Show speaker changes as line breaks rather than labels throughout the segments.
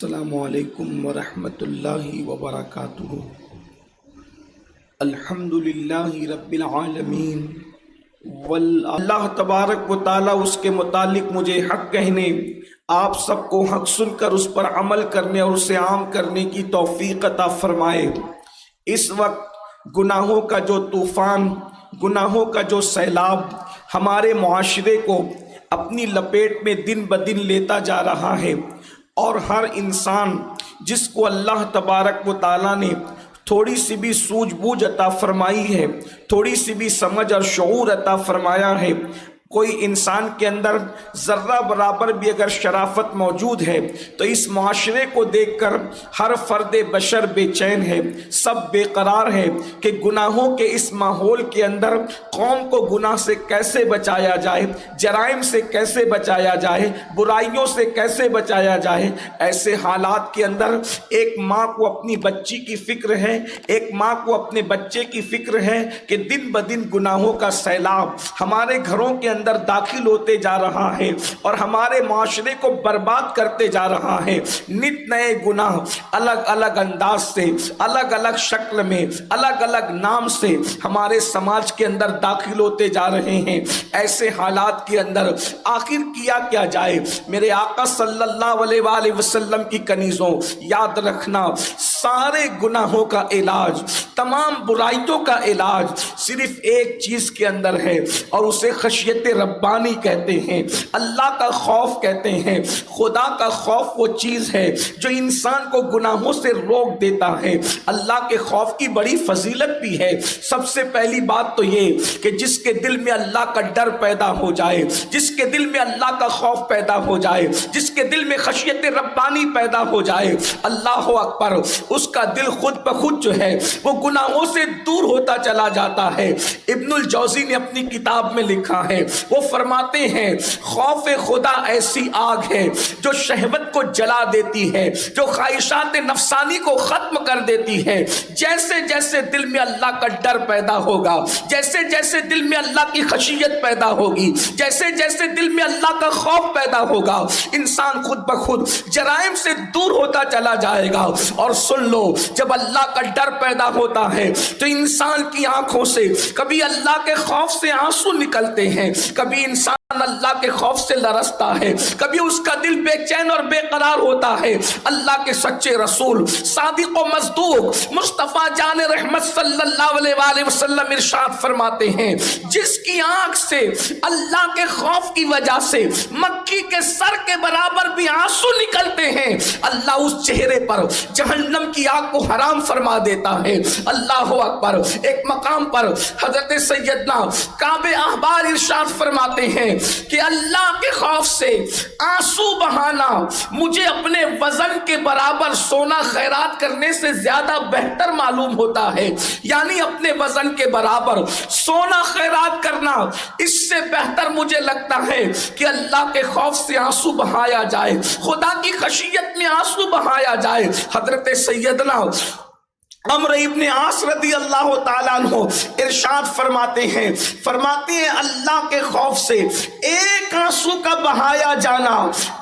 السلام علیکم ورحمۃ اللہ وبرکاتہ۔ الحمد للہ رب العالمین۔ اللہ تبارک و تعالیٰ اس کے متعلق مجھے حق کہنے، آپ سب کو حق سن کر اس پر عمل کرنے اور اسے عام کرنے کی توفیق عطا فرمائے۔ اس وقت گناہوں کا جو طوفان، گناہوں کا جو سیلاب ہمارے معاشرے کو اپنی لپیٹ میں دن بدن لیتا جا رہا ہے، اور ہر انسان جس کو اللہ تبارک و تعالیٰ نے تھوڑی سی بھی سوجھ بوجھ عطا فرمائی ہے، تھوڑی سی بھی سمجھ اور شعور عطا فرمایا ہے، کوئی انسان کے اندر ذرہ برابر بھی اگر شرافت موجود ہے تو اس معاشرے کو دیکھ کر ہر فرد بشر بے چین ہے، سب بے قرار ہے کہ گناہوں کے اس ماحول کے اندر قوم کو گناہ سے کیسے بچایا جائے، جرائم سے کیسے بچایا جائے، برائیوں سے کیسے بچایا جائے۔ ایسے حالات کے اندر ایک ماں کو اپنی بچی کی فکر ہے، ایک ماں کو اپنے بچے کی فکر ہے کہ دن بدن گناہوں کا سیلاب ہمارے گھروں کے اندر داخل ہوتے جا رہا ہے اور ہمارے معاشرے کو برباد کرتے جا رہا ہے۔ نت نئے گناہ الگ الگ انداز سے، الگ الگ شکل میں، الگ الگ نام سے ہمارے سماج کے اندر داخل ہوتے جا رہے ہیں۔ ایسے حالات کے اندر آخر کیا جائے؟ میرے آقا صلی اللہ علیہ وآلہ وسلم کی کنیزوں، یاد رکھنا سارے گناہوں کا علاج، تمام برائیوں کا علاج صرف ایک چیز کے اندر ہے، اور اسے خشیت ربانی کہتے ہیں، اللہ کا خوف کہتے ہیں۔ خدا کا خوف وہ چیز ہے جو انسان کو گناہوں سے روک دیتا ہے۔ اللہ کے خوف کی بڑی فضیلت بھی ہے۔ سب سے پہلی بات تو یہ کہ جس کے دل میں اللہ کا ڈر پیدا ہو جائے، جس کے دل میں اللہ کا خوف پیدا ہو جائے، جس کے دل میں خشیت ربانی پیدا ہو جائے، اللہ اکبر، اس کا دل خود بخود جو ہے وہ گناہوں سے دور ہوتا چلا جاتا ہے۔ ابن الجوزی نے اپنی کتاب میں لکھا ہے، وہ فرماتے ہیں خوف خدا ایسی آگ ہے جو شہوت کو جلا دیتی ہے، جو خواہشات نفسانی کو ختم کر دیتی ہے۔ جیسے جیسے دل میں اللہ کا ڈر پیدا ہوگا، جیسے جیسے دل میں اللہ کی خشیت پیدا ہوگی، جیسے جیسے دل میں اللہ کا خوف پیدا ہوگا، انسان خود بخود جرائم سے دور ہوتا چلا جائے گا۔ اور سن لو، جب اللہ کا ڈر پیدا ہوتا ہے تو انسان کی آنکھوں سے کبھی اللہ کے خوف سے آنسو نکلتے ہیں، کبھی انسان اللہ کے خوف سے لرزتا ہے، کبھی اس کا دل بے چین اور بے قرار ہوتا ہے۔ اللہ کے سچے رسول صادق و مصدوق مصطفیٰ جان رحمت صلی اللہ علیہ وآلہ وسلم ارشاد فرماتے ہیں، جس کی آنکھ سے اللہ کے خوف کی وجہ سے مکھی کے سر کے برابر بھی آنسو نکلتے ہیں، اللہ اس چہرے پر جہنم کی آگ کو حرام فرما دیتا ہے۔ اللہ اکبر۔ ایک مقام پر حضرت سیدنا کعب احبار ارشاد فرماتے ہیں کہ اللہ کے خوف سے آنسو بہانا مجھے اپنے وزن کے برابر سونا خیرات کرنے سے زیادہ بہتر معلوم ہوتا ہے۔ یعنی اپنے وزن کے برابر سونا خیرات کرنا اس سے بہتر مجھے لگتا ہے کہ اللہ کے خوف سے آنسو بہایا جائے، خدا کی خشیت میں آنسو بہایا جائے۔ حضرت سیدنا عمرو ابن عاص رضی اللہ تعالیٰ عنہ ارشاد فرماتے ہیں اللہ کے خوف سے ایک آنسو کا بہایا جانا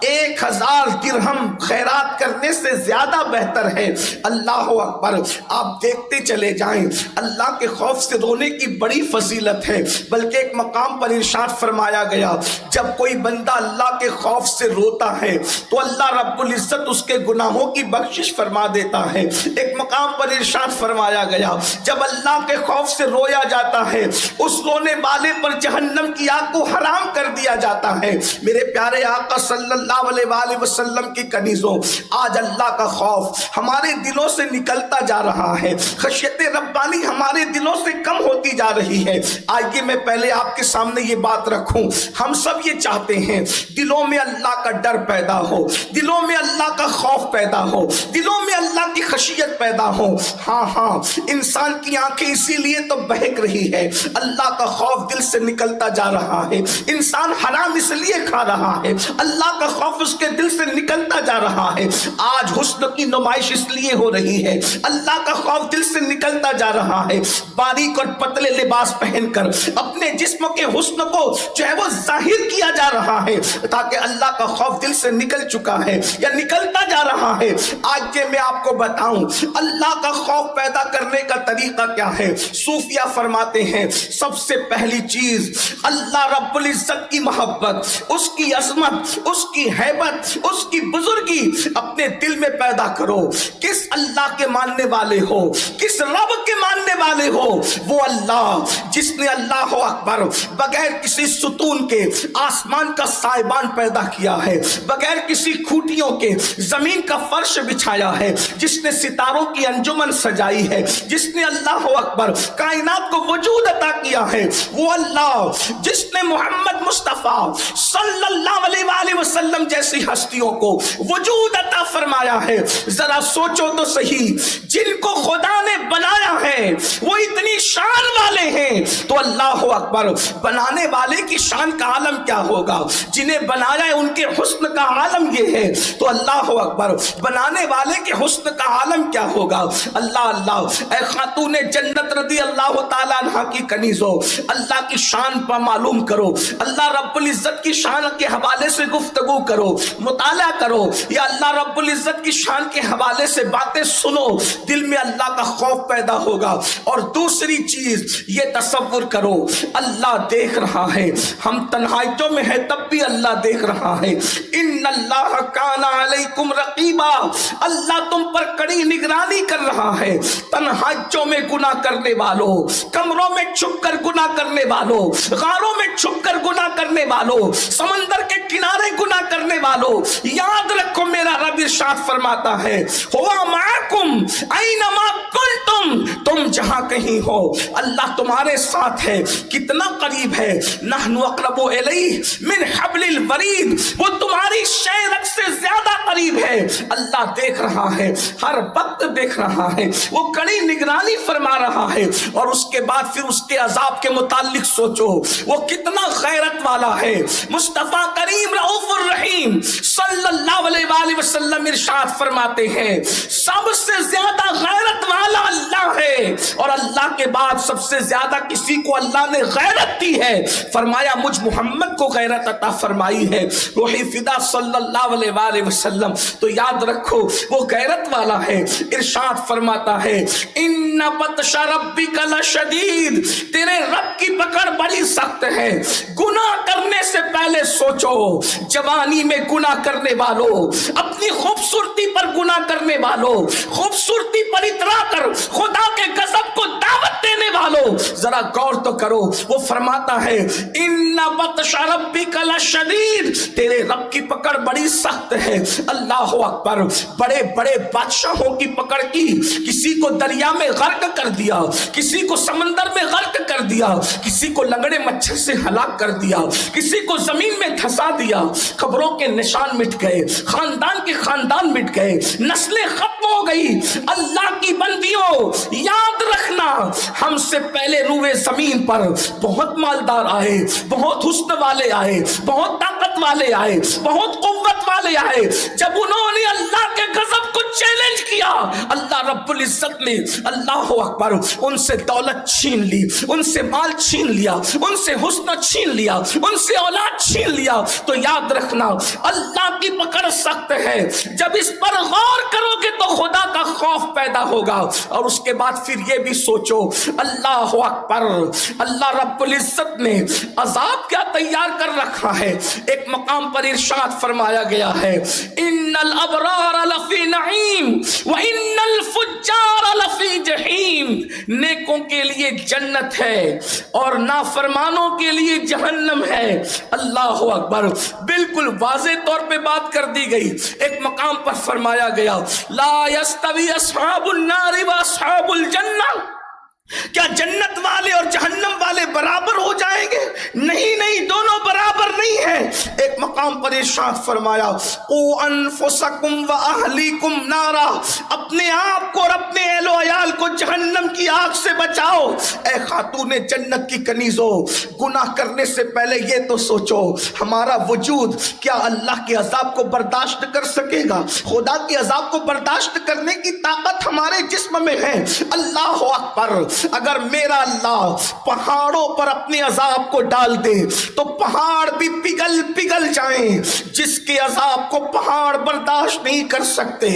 1000 درہم خیرات کرنے سے زیادہ بہتر ہے۔ اللہ اکبر۔ آپ دیکھتے چلے جائیں، اللہ کے خوف سے رونے کی بڑی فضیلت ہے، بلکہ ایک مقام پر ارشاد فرمایا گیا جب کوئی بندہ اللہ کے خوف سے روتا ہے تو اللہ رب العزت اس کے گناہوں کی بخشش فرما دیتا ہے۔ ایک مقام پر ارشاد فرمایا گیا جب اللہ کے خوف سے رویا جاتا ہے اس رونے والے پر جہنم کی آگ کو حرام کر دیا جاتا ہے۔ میرے پیارے آقا صلی اللہ علیہ وآلہ وسلم کی کنیزوں، آج اللہ کا خوف ہمارے دلوں سے نکلتا جا رہا ہے، خشیت ربانی ہمارے دلوں سے کم ہوتی جا رہی ہے۔ آئیے میں پہلے آپ کے سامنے یہ بات رکھوں، ہم سب یہ چاہتے ہیں دلوں میں اللہ کا ڈر پیدا ہو، دلوں میں اللہ کا خوف پیدا ہو، دلوں میں اللہ کی خشیت پیدا ہو، ہاں ہاں انسان کی آنکھیں اسی لیے تو بہک رہی ہے، اللہ کا خوف دل سے نکلتا جا رہا ہے، انسان حرام اس لیے کھا رہا ہے، اللہ کا خوف اس کے دل سے نکلتا جا رہا ہے، آج حسن کی نمائش اس لیے ہو رہی ہے، اللہ کا خوف دل سے نکلتا جا رہا ہے، باریک اور پتلے لباس پہن کر اپنے جسم کے حسن کو جو ہے وہ ظاہر کیا جا رہا ہے، تاکہ اللہ کا خوف دل سے نکل چکا ہے یا نکلتا جا رہا ہے۔ آج یہ میں آپ کو بتاؤں اللہ کا خوف پیدا کرنے کا طریقہ کیا ہے۔ صوفیہ فرماتے ہیں سب سے پہلی چیز اللہ رب العزت کی محبت، اس کی عظمت، اس کی ہیبت، اس کی بزرگی اپنے دل میں پیدا کرو۔ کس اللہ کے ماننے والے ہو، کس رب کے ماننے والے ہو؟ وہ اللہ جس نے اللہ اکبر بغیر کسی ستون کے آسمان کا سائبان پیدا کیا ہے، بغیر کسی کھوٹیوں کے زمین کا فرش بچھایا ہے، جس نے ستاروں کی انجمن سجائی ہے، جس نے اللہ اکبر کائنات کو وجود عطا کیا ہے، وہ اللہ جس نے محمد مصطفیٰ صلی اللہ علیہ وآلہ وسلم جیسی ہستیوں کو وجود عطا فرمایا ہے۔ ذرا سوچو تو صحیح، جن کو خدا نے بنایا ہے وہ اتنی شان والے ہیں، تو اللہ اکبر بنانے والے کی شان کا عالم کیا ہوگا؟ جنہیں بنایا ہے ان کے حسن کا عالم یہ ہے، تو اللہ اکبر بنانے والے کے حسن کا عالم کیا ہوگا؟ اللہ اللہ اے خاتون جنت رضی اللہ تعالیٰ عنہ کی کنیزو، اللہ کی شان پر معلوم کرو، اللہ رب العزت کی شان کے حوالے سے گفتگو کرو، مطالعہ کرو، یا اللہ رب العزت کی شان کے حوالے سے باتیں سنو، دل میں اللہ کا خوف پیدا ہوگا۔ اور دوسری چیز یہ تصور کرو اللہ دیکھ رہا ہے، ہم تنہائیوں میں ہے تب بھی اللہ دیکھ رہا ہے۔ ان اللہ کان علیکم رقیبا، اللہ تم پر کڑی نگرانی کر رہا ہے۔ تنہائیوں میں گناہ کرنے والوں، کمروں میں چھپ کر گناہ کرنے والوں، غاروں میں چھپ کر گناہ کرنے والوں، سمندر کے کنارے گناہ کرنے والوں، یاد رکھو میرا رب ارشاد فرماتا ہے ہوا معکم اینما کنتم، تم جہاں کہیں ہو اللہ تمہارے ساتھ ہے۔ کتنا قریب ہے، نحن اقرب الیہ من حبل الورید، وہ تمہاری شیرک سے زیادہ قریب ہے۔ اللہ دیکھ رہا ہے، ہر وقت دیکھ رہا ہے، وہ کڑی نگرانی فرما رہا ہے۔ اور اس کے بعد پھر اس کے عذاب کے متعلق سوچو وہ کتنا غیرت والا ہے۔ مصطفیٰ کریم رؤوف الرحیم صلی اللہ علیہ وآلہ وسلم ارشاد فرماتے ہیں سب سے زیادہ غیرت والا اللہ ہے، اور اللہ کے بعد سب سے زیادہ کسی کو اللہ نے غیرت دی ہے، فرمایا مجھ محمد کو غیرت عطا فرمائی ہے، روحی فدا صلی اللہ علیہ وآلہ وسلم۔ تو یاد رکھو وہ غیرت والا ہے۔ ارشاد فرماتا ہے ان بطش ربک لشدید، تیرے رب کی پکڑ بڑی سخت ہے۔ گناہ کرنے سے پہلے سوچو، جوانی میں گناہ کرنے والوں، اپنی خوبصورتی پر گناہ کرنے والوں، خوبصورتی پر اترا کر خدا کے غضب کو دعوت دینے والوں، ذرا غور تو کرو۔ وہ فرماتا ہے ان بطش ربک لشدید، تیرے رب کی پکڑ بڑی سخت ہے۔ اللہ اکبر، بڑے بڑے بادشاہوں کی پکڑ کی، کسی کو دریا میں غرق کر دیا، کسی کو سمندر میں غرق کر دیا، کسی کو لنگڑے مچھر سے ہلاک کر دیا، کسی کو زمین میں دھسا دیا، قبروں کے نشان مٹ گئے، خاندان کے خاندان مٹ گئے، نسلیں ختم ہو گئی۔ اللہ کی بندیوں یاد رکھنا، ہم سے پہلے روئے زمین پر بہت مالدار آئے، بہت حسن والے آئے، بہت طاقت والے آئے، بہت قوت والے آئے۔ جب انہوں نے اللہ کے غضب کو چیلنج کیا، اللہ رب العزت نے اللہ اکبر ان سے دولت چھین لی، ان سے مال چھین لیا، ان سے حسن چھین لیا، ان سے اولاد چھین لیا۔ تو یاد رکھنا اللہ کی پکڑ سخت ہے، جب اس پر غور کرو گے تو خدا کا خوف پیدا ہوگا۔ اور اس کے بعد پھر یہ بھی سوچو اللہ اکبر، اللہ رب العزت نے عذاب کیا تیار کر رکھا ہے۔ ایک مقام پر ارشاد فرمایا گیا ہے ان الابرار لفی نعیم وان الفجار لفی جحیم، نیکوں کے لیے جنت ہے اور نافرمانوں کے لیے جہنم ہے۔ اللہ اکبر، بالکل واضح طور پہ بات کر دی گئی۔ ایک مقام پر فرمایا گیا لا یستوی اصحاب النار واصحاب الجنہ، کیا جنت والے اور جہنم والے برابر ہو جائیں گے؟ نہیں نہیں، دونوں برابر نہیں ہیں۔ ایک مقام پر ارشاد فرمایا قو انفسکم و اہلیکم نارا، اپنے آپ کو اور اپنے اہل و عیال کو جہنم کی آگ سے بچاؤ۔ اے خاتون جنت کی کنیزوں، گناہ کرنے سے پہلے یہ تو سوچو ہمارا وجود کیا اللہ کے عذاب کو برداشت کر سکے گا؟ خدا کے عذاب کو برداشت کرنے کی طاقت ہمارے جسم میں ہے۔ اللہ اکبر، اگر میرا اللہ پہاڑوں پر اپنے عذاب کو ڈال دے تو پہاڑ بھی پگھل پگھل جائیں۔ جس کے عذاب کو پہاڑ برداشت نہیں کر سکتے،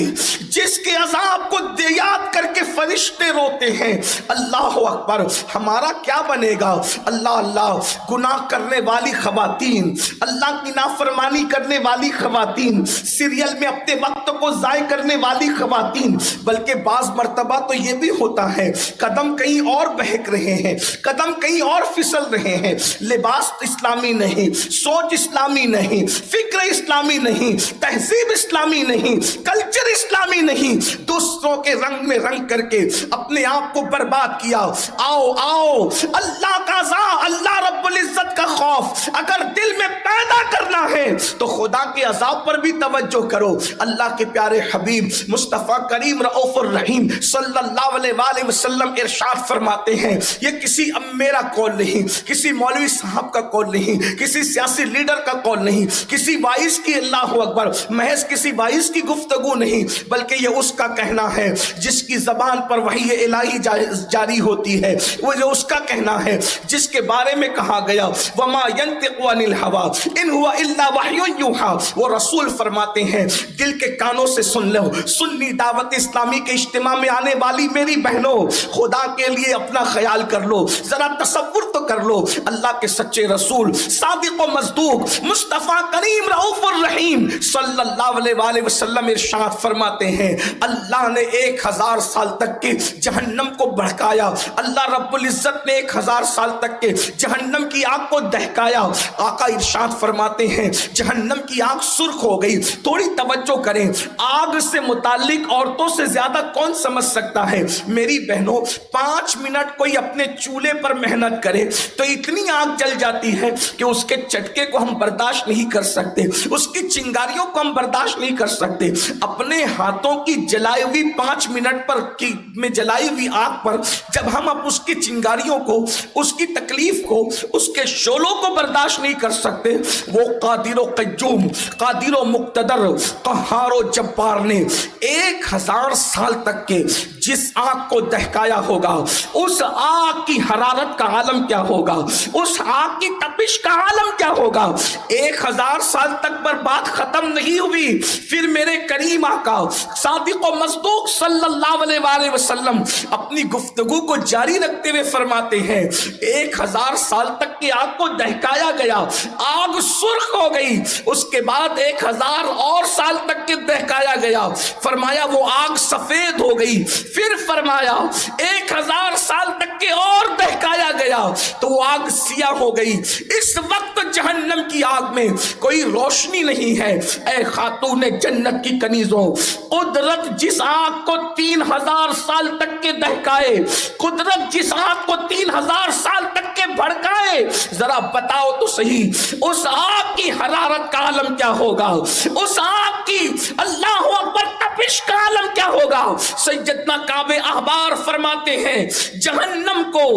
جس کے عذاب کو یاد کر کے فرشتے روتے ہیں، اللہ اکبر، ہمارا کیا بنے گا؟ اللہ اللہ، گناہ کرنے والی خواتین، اللہ کی نافرمانی کرنے والی خواتین، سیریل میں اپنے وقت کو ضائع کرنے والی خواتین، بلکہ بعض مرتبہ تو یہ بھی ہوتا ہے قدم کہیں اور بہک رہے ہیں، قدم کہیں اور پھسل رہے ہیں، لباس اسلامی نہیں، سوچ اسلامی نہیں، فکر اسلامی نہیں، تہذیب اسلامی نہیں، کلچر اسلامی نہیں، دوسروں کے رنگ میں رنگ کر کے اپنے آپ کو برباد کیا۔ آؤ آؤ، اللہ کا عذاب، اللہ رب العزت کا خوف اگر دل میں پیدا کرنا ہے تو خدا کے عذاب پر بھی توجہ کرو۔ اللہ کے پیارے حبیب مصطفیٰ کریم رؤوف الرحیم صلی اللہ علیہ وآلہ وسلم ارشاد فرماتے ہیں، یہ کسی میرا قول نہیں، کسی مولوی صاحب کا قول نہیں، کسی سیاسی لیڈر کا قول نہیں، کسی وائس کی، اللہ اکبر، محض کسی وائس کی گفتگو نہیں، بلکہ یہ اس کا کہنا ہے جس کی زبان پر وحی الہی جاری ہوتی ہے، وہ جو اس کا کہنا ہے جس کے بارے میں کہا گیا وما ينطق عن الهوى ان هو الا وحی یوحى، وہ رسول فرماتے ہیں دل کے کانوں سے سن لو۔ سنی دعوت اسلامی کے اجتماع میں آنے والی میری بہنوں، خدا کے لیے اپنا خیال کر لو، ذرا تصور تو کر لو، اللہ کے سچے رسول صادق و مصدوق مصطفیٰ کریم رؤوف الرحیم صلی اللہ علیہ وآلہ وسلم ارشاد فرماتے ہیں اللہ نے 1000 سال تک کے جہنم کو بھڑکایا، اللہ رب العزت نے 1000 سال تک کے جہنم کی آگ کو دہکایا۔ آقا ارشاد فرماتے ہیں جہنم کی آگ سرخ ہو گئی۔ تھوڑی توجہ کریں، آگ سے متعلق عورتوں سے زیادہ کون سمجھ سکتا ہے؟ میری بہنوں، 5 منٹ کوئی اپنے چولہے پر محنت کرے تو اتنی آگ جل جاتی ہے کہ اس کے چٹکے کو ہم برداشت نہیں کر سکتے، اس کی چنگاریوں کو ہم برداشت نہیں کر سکتے۔ اپنے ہاتھوں کی جلائی ہوئی 5 منٹ پر میں جلائی ہوئی آگ پر جب ہم اب اس کی چنگاریوں کو، اس کی تکلیف کو، اس کے شعلوں کو برداشت نہیں کر سکتے، وہ قادر و قیوم، قادر و مقتدر، قہار و جبار نے 1000 سال تک کے جس آگ کو دہکایا ہوگا، اس آگ کی حرارت کا عالم کیا ہوگا، اس آگ کی تپش کا عالم کیا ہوگا۔ 1000 سال تک پر بات ختم نہیں ہوئی، پھر میرے کریم آقا صادق و مصدوق صلی اللہ علیہ وآلہ وسلم اپنی گفتگو کو جاری رکھتے ہوئے فرماتے ہیں 1000 سال تک کی آگ کو دہکایا گیا، آگ سرخ ہو گئی، اس کے بعد 1000 اور سال تک کے دہکایا گیا، فرمایا وہ آگ سفید ہو گئی، پھر فرمایا 1000 سال تک کے اور دہکایا گیا تو وہ آگ سیاہ ہو گئی۔ اس وقت جہنم کی آگ میں کوئی روشنی نہیں ہے۔ اے خاتون جنت کی کنیزوں، قدرت جس آگ کو 3000 سال تک کے دہکائے، قدرت جس آگ کو 3000 سال تک کے بھڑکائے، ذرا بتاؤ تو صحیح اس آگ کی حرارت کا عالم کیا ہوگا، اس آگ کی اللہ اکبر تپش کا عالم کیا ہوگا۔ سیدنا کعب احبار فرماتے ہیں جہنم کو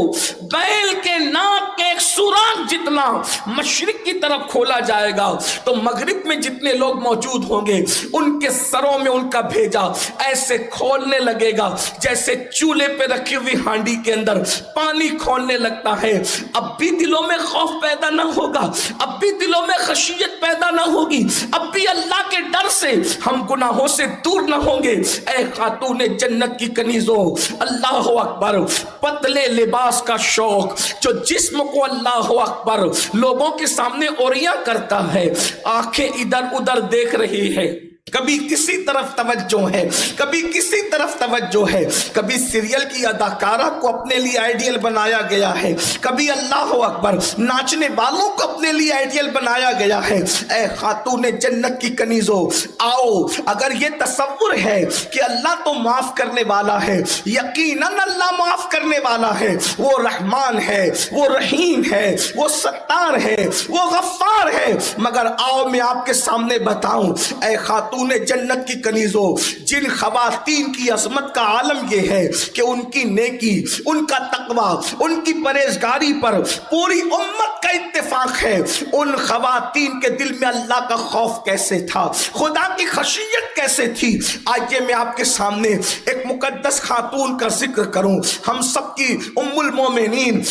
بیل کے ناک کے ایک سوراخ جتنا مشرق کی طرف کھولا جائے گا تو مغرب میں جتنے لوگ موجود ہوں گے ان کے سروں میں ان کا بھیجا ایسے کھولنے لگے گا جیسے چولہے پہ رکھی ہوئی ہانڈی کے اندر پانی کھولنے لگتا ہے۔ اب بھی دلوں میں خوف پیدا نہ ہوگا، اب بھی دلوں میں خشیت پیدا نہ ہوگی، اب بھی اللہ کے ڈر سے ہم گناہوں سے دور نہ ہوں گے۔ اے خاتون جنت کی کنیزوں، اللہ اکبر، پتلے لباس کا شوق جو جسم کو اللہ اکبر لوگوں کے سامنے اوریاں کرتا ہے، آنکھیں ادھر ادھر دیکھ رہی ہے، کبھی کسی طرف توجہ ہے، کبھی کسی طرف توجہ ہے، کبھی سیریل کی اداکارہ کو اپنے لیے آئیڈیل بنایا گیا ہے، کبھی اللہ اکبر ناچنے والوں کو اپنے لیے آئیڈیل بنایا گیا ہے۔ اے خاتون جنت کی کنیزوں، آؤ، اگر یہ تصور ہے کہ اللہ تو معاف کرنے والا ہے، یقیناً اللہ معاف کرنے والا ہے، وہ رحمان ہے، وہ رحیم ہے، وہ ستار ہے، وہ غفار ہے، مگر آؤ میں آپ کے سامنے بتاؤں، اے خاتون جنت کی کنیزوں، جن خواتین کی عظمت کا عالم یہ ہے کہ ان کی نیکی، ان کا تقوی، ان کی پرہیزگاری پر پوری امت کا اتفاق ہے۔ ان خواتین کے دل میں اللہ کا خوف کیسے تھا، خدا کی خشیت کیسے تھی، آئیے میں آپ کے سامنے ایک مقدس خاتون کا ذکر کروں، ہم سب کی ام المومنین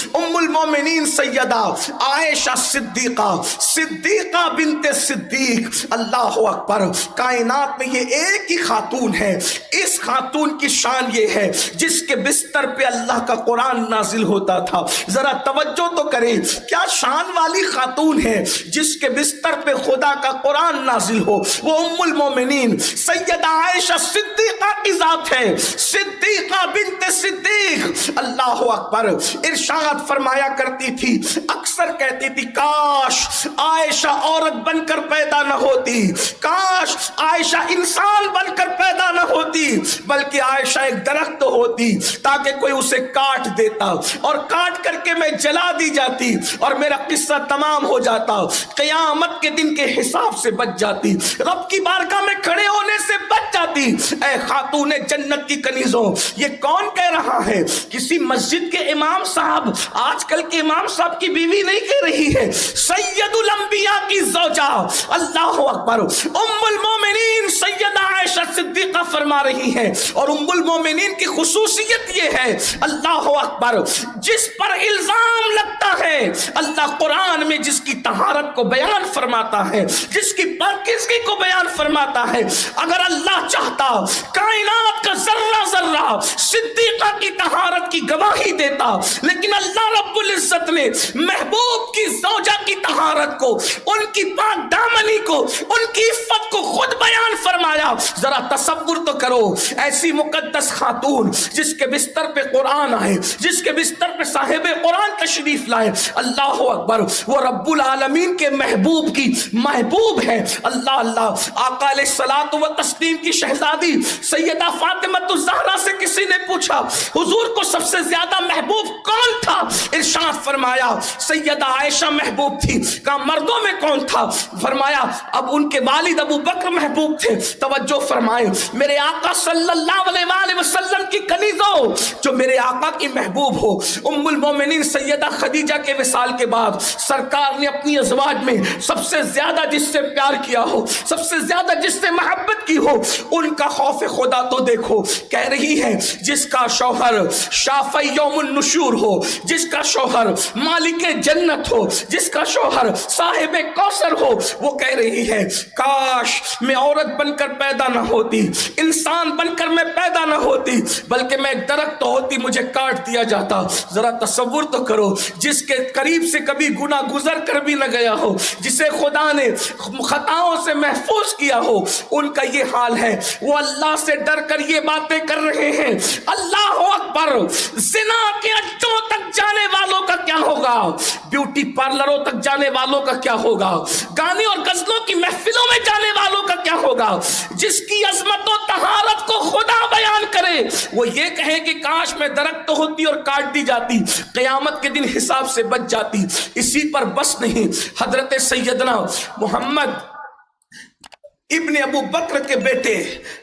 سیدہ عائشہ صدیقہ بنت صدیق، اللہ اکبر، کائنات میں یہ ایک ہی خاتون ہے، اس خاتون کی شان یہ ہے جس کے بستر پہ اللہ کا قرآن نازل ہوتا تھا۔ ذرا توجہ تو کریں، کیا شان والی خاتون ہے جس کے بستر پہ خدا کا قرآن نازل ہو، وہ ام المومنین سیدہ عائشہ صدیقہ کی ذات ہے، صدیقہ بنت صدیق، اللہ اکبر۔ ارشاد فرمایا کرتی تھی، اکثر کہتی تھی، کاش عائشہ عورت بن کر پیدا نہ ہوتی، کاش عائشہ انسان بن کر پیدا نہ ہوتی، بلکہ عائشہ ایک درخت ہوتی تاکہ کوئی اسے کاٹ دیتا اور کاٹ کر کے میں جلا دی جاتی اور میرا قصہ تمام ہو جاتا، قیامت کے دن کے حساب سے بچ جاتی، رب کی بارگاہ میں کھڑے ہونے سے بچ جاتی۔ اے خاتون جنت کی کنیزوں، یہ کون کہہ رہا ہے؟ کسی مسجد کے امام صاحب، آج کل کے امام صاحب کی بیوی نہیں کہہ رہی ہے، سید الانبیاء کی زوجہ، اللہ اکبر، ام المومنین سیدہ عائشہ صدیقہ فرما رہی ہے۔ اور ام المومنین کی خصوصیت یہ ہے، اللہ اکبر، جس پر الزام لگتا ہے اللہ قرآن میں جس کی طہارت کو بیان فرماتا ہے، جس کی پاکیزگی کو بیان فرماتا ہے، اگر اللہ چاہتا کائنات کا ذرہ ذرہ صدیقہ کی طہارت کی گواہی دیتا، لیکن اللہ رب العزت نے محبوب کی زوجہ کی طہارت کو، ان کی پاک دامنی کو، ان کی عفت کو خود بیان فرمایا۔ ذرا تصور تو کرو، ایسی مقدس خاتون جس کے بستر پہ قرآن آئے، جس کے بستر پہ صاحب قرآن تشریف لائے، اللہ اکبر، وہ رب العالمین کے محبوب کی محبوب ہے، اللہ اللہ۔ آقا علیہ الصلوۃ والتسلیم کی شہزادی سیدہ فاطمہ الزہرا سے کسی نے پوچھا، حضور کو سب سے زیادہ محبوب کون تھا؟ ارشاد فرمایا سیدہ عائشہ محبوب تھی۔ کہا مردوں میں کون تھا؟ فرمایا اب ان کے والد ابو بکر محبوب تھے۔ توجہ فرمائے، میرے آقا صلی اللہ علیہ وآلہ وسلم کی کنیزوں، جو میرے آقا کی محبوب ہو، ام المومنین سیدہ خدیجہ کے وصال کے بعد سرکار نے اپنی ازواج میں سب سے زیادہ جس سے پیار کیا ہو، سب سے زیادہ جس سے محبت کی ہو، ان کا خوف خدا تو دیکھو، کہہ رہی ہے جس کا شوہر شافع یوم النشور ہو، جس کا شوہر مالک جنت ہو، جس کا شوہر صاحب کوثر ہو، وہ کہہ رہی ہے کاش میں عورت بن کر پیدا نہ ہوتی، انسان بن کر میں پیدا نہ ہوتی، بلکہ میں ایک درخت ہوتی، مجھے کاٹ دیا جاتا۔ ذرا تصور تو کرو، جس کے قریب سے کبھی گناہ گزر کر بھی نہ گیا ہو، جسے خدا نے خطاؤں سے محفوظ کیا ہو، ان کا یہ حال ہے، وہ اللہ سے ڈر کر یہ باتیں کر رہے ہیں۔ اللہ اکبر، زنا کے اڈوں تک جانے والوں کا کیا ہوگا؟ بیوٹی پارلروں تک جانے والوں کا کیا ہوگا؟ گانے اور غزلوں کی محفلوں میں جانے والوں کا کیا ہوگا؟ جس کی عظمت و طہارت کو خدا بیان کرے، وہ یہ کہے کہ کاش میں درخت ہوتی اور کاٹ دی جاتی، قیامت کے دن حساب سے بچ جاتی۔ اسی پر بس نہیں، حضرت سیدنا محمد ابن ابو بکر کے بیٹے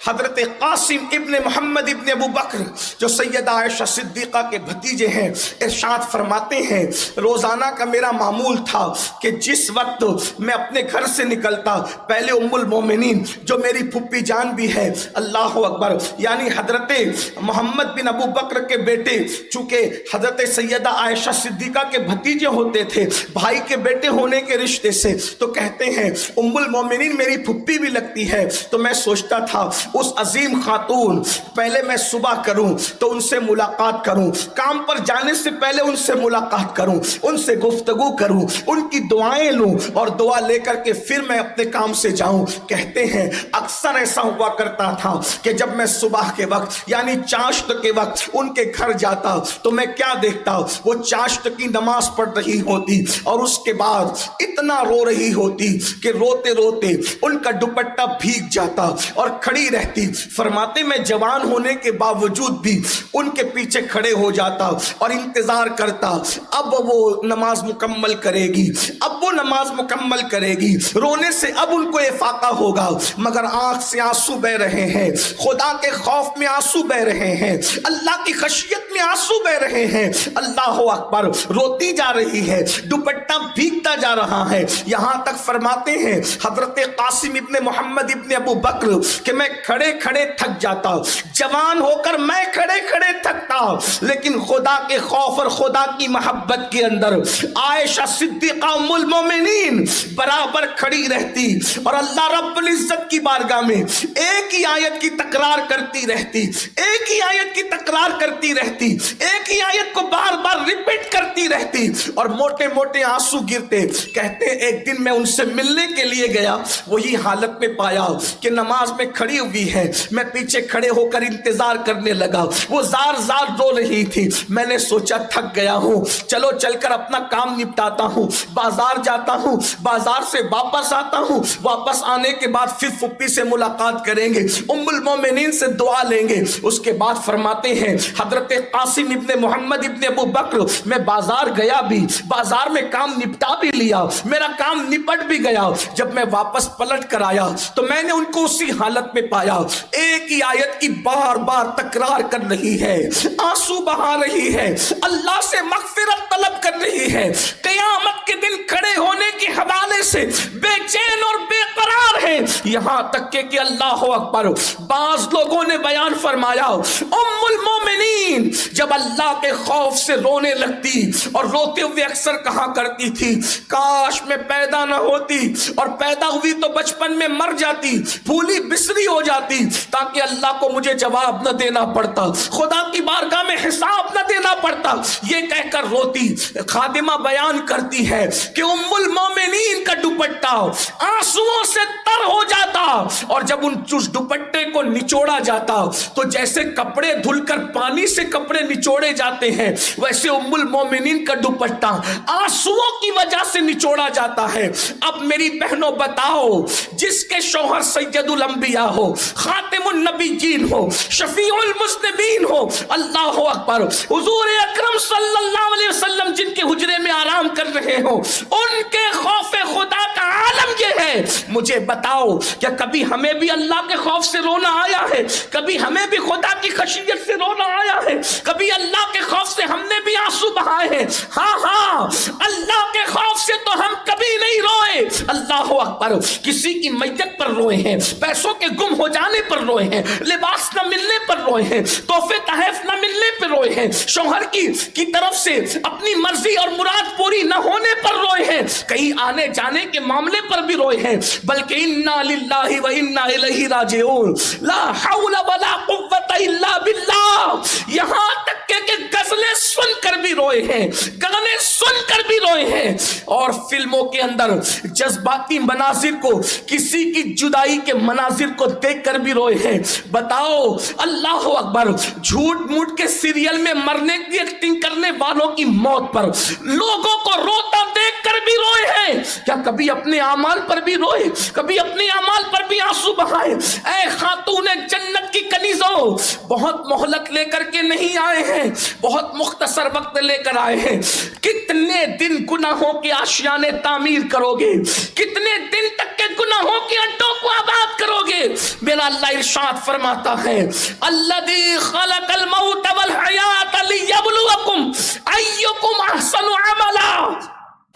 حضرت قاسم ابن محمد ابن ابو بکر جو سیدہ عائشہ صدیقہ کے بھتیجے ہیں، ارشاد فرماتے ہیں روزانہ کا میرا معمول تھا کہ جس وقت میں اپنے گھر سے نکلتا، پہلے ام المومنین جو میری پھپھی جان بھی ہے، اللہ اکبر، یعنی حضرت محمد بن ابو بکر کے بیٹے چونکہ حضرت سیدہ عائشہ صدیقہ کے بھتیجے ہوتے تھے، بھائی کے بیٹے ہونے کے رشتے سے، تو کہتے ہیں ام المومنین میری پھپھی بھی لگتی ہے تو میں سوچتا تھا اس عظیم خاتون پہلے میں صبح کروں تو ان سے ملاقات کروں، کام پر جانے سے پہلے ان سے ملاقات کروں، ان سے گفتگو کروں، ان کی دعائیں لوں اور دعا لے کر کے پھر میں اپنے کام سے جاؤں۔ کہتے ہیں اکثر ایسا ہوا کرتا تھا کہ جب میں صبح کے وقت یعنی چاشت کے وقت ان کے گھر جاتا تو میں کیا دیکھتا، وہ چاشت کی نماز پڑھ رہی ہوتی اور اس کے بعد اتنا رو رہی ہوتی کہ روتے روتے ان کا دوپٹہ بھیگ جاتا اور کھڑی رہتی۔ فرماتے میں جوان ہونے کے باوجود بھی ان کے پیچھے کھڑے ہو جاتا اور انتظار کرتا، اب وہ نماز مکمل کرے گی، اب وہ نماز مکمل کرے گی۔ رونے سے اب ان کو افاقہ ہوگا مگر آنکھ سے آنسو بہ رہے ہیں، خدا کے خوف میں آنسو بہ رہے ہیں، اللہ کی خشیت میں آنسو بہ رہے ہیں۔ اللہ اکبر، روتی جا رہی ہے، دوپٹہ بھیگتا جا رہا ہے، یہاں تک فرماتے ہیں حضرت قاسم ابن محمد ابن ابو بکر کہ میں کھڑے کھڑے تھک جاتا، جوان ہو کر میں کھڑے کھڑے تھکتا، لیکن خدا کے خوف اور خدا کی محبت کے اندر عائشہ صدیقہ ام المومنین برابر کھڑی رہتی اور اللہ رب العزت کی بارگاہ میں ایک ہی آیت کی تکرار کرتی رہتی، ایک ہی آیت کی تکرار کرتی رہتی، ایک ہی آیت کو بار بار ریپیٹ کرتی رہتی اور موٹے موٹے آنسو گرتے۔ کہتے ہیں ایک دن میں ان سے ملنے کے لیے گیا، وہی حالت میں پایا کہ نماز میں کھڑی ہوئی ہے، میں پیچھے کھڑے ہو کر انتظار کرنے لگا، وہ زار زار رو رہی تھی۔ میں نے سوچا تھک گیا ہوں، چلو چل کر اپنا کام نپٹاتا ہوں، بازار جاتا ہوں، بازار سے واپس آتا ہوں، واپس آنے کے بعد پھر پھپھی سے ملاقات کریں گے، ام المومنین سے دعا لیں گے۔ اس کے بعد فرماتے ہیں حضرت قاسم ابن محمد ابن ابو بکر میں بازار گیا بھی، بازار میں کام نپٹا بھی لیا، میرا کام نپٹ بھی گیا۔ جب میں واپس پلٹ کر آیا تو میں نے ان کو اسی حالت میں پایا، ایک ہی آیت کی بار بار تکرار کر رہی ہے، آنسو بہا رہی ہے، اللہ سے مغفرت طلب کر رہی ہے، قیامت کے دن کھڑے ہونے کے حوالے سے بے چین اور بے قرار ہے۔ یہاں تک کہ اللہ اکبر، بعض لوگوں نے بیان فرمایا ام المومنین جب اللہ کے خوف سے رونے لگتی اور روتے ہوئے اکثر کہا کرتی تھی کاش میں پیدا نہ ہوتی، اور پیدا ہوئی تو بچپن میں مر جاتی، بھولی بسری ہو جاتی، تاکہ اللہ کو مجھے جواب نہ دینا پڑتا، خدا کی بارگاہ میں حساب نہ دینا پڑتا۔ یہ کہہ کر روتی۔ خادمہ بیان کرتی ہے کہ ام المومنین کا دوپٹہ آنسوؤں سے تر ہو جاتا اور جب ان دوپٹے کو نچوڑا جاتا تو جیسے کپڑے دھل کر پانی سے کپڑے نچوڑے جاتے ہیں ویسے ام المومنین کا دوپٹہ آنسوؤں کی وجہ سے نچوڑا جاتا ہے۔ اب میری بہنوں بتاؤ، جس کے شوہر سید الانبیاء ہو، خاتم النبیین ہو، شفیع المذنبین ہو، اللہ اکبر، حضور اکرم صلی اللہ علیہ وسلم جن کے حجرے میں آرام کر رہے ہو، ان کے خوف خدا کا عالم یہ ہے، مجھے بتاؤ کیا کبھی ہمیں بھی اللہ کے خوف سے رونا آیا ہے؟ کبھی ہمیں بھی خدا کی خشیت سے رونا آیا ہے؟ کبھی اللہ کے خوف سے ہم نے بھی آنسو بہائے ہیں؟ ہاں، اللہ کے خوف سے تو ہم کبھی نہیں روئے۔ اللہ اکبر، کسی کی میت پر روئے ہیں، پیسوں کے گم ہو جانے پر روئے ہیں، لباس نہ ملنے پر روئے ہیں، تحفے تحائف نہ ملنے پر روئے ہیں، شوہر کی طرف سے اپنی مرضی اور مراد پوری نہ ہونے پر روئے ہیں، کہیں آنے جانے کے معاملے پر بھی روئے ہیں، بلکہ انا للہ و انا الیہ راجعون، لا حول ولا قوت الا باللہ، یہاں تک کہ غزلیں سن کر بھی روئے ہیں، گانے سن کر بھی روئے ہیں، اور فلموں کے اندر جذباتی مناظر کو، کسی کی جدائی کے مناظر کو دیکھ کر بھی روئے ہیں۔ بتاؤ اللہ اکبر، جھوٹ موٹ کے سیریل میں مرنے کی ایکٹنگ کرنے والوں کی موت پر لوگوں کو روتا دیکھ کر بھی روئے ہیں، کیا کبھی اپنے اعمال پر بھی روئے؟ کبھی اپنے اعمال پر بھی آنسو بہائے؟ اے خاتون جنت کی کنیزوں، بہت مہلت لے کر کے نہیں آئے ہیں، بہت مختصر وقت لے کر آئے ہیں۔ کتنے دن گناہوں کے آشیانے تعمیر کرو گے؟ کتنے دن تک کے گناہوں کے اڈوں کو آباد کرو گے؟ میرا اللہ ارشاد فرماتا ہے الذی خلق الموت والحیات لیبلوکم ایکم احسن عملا،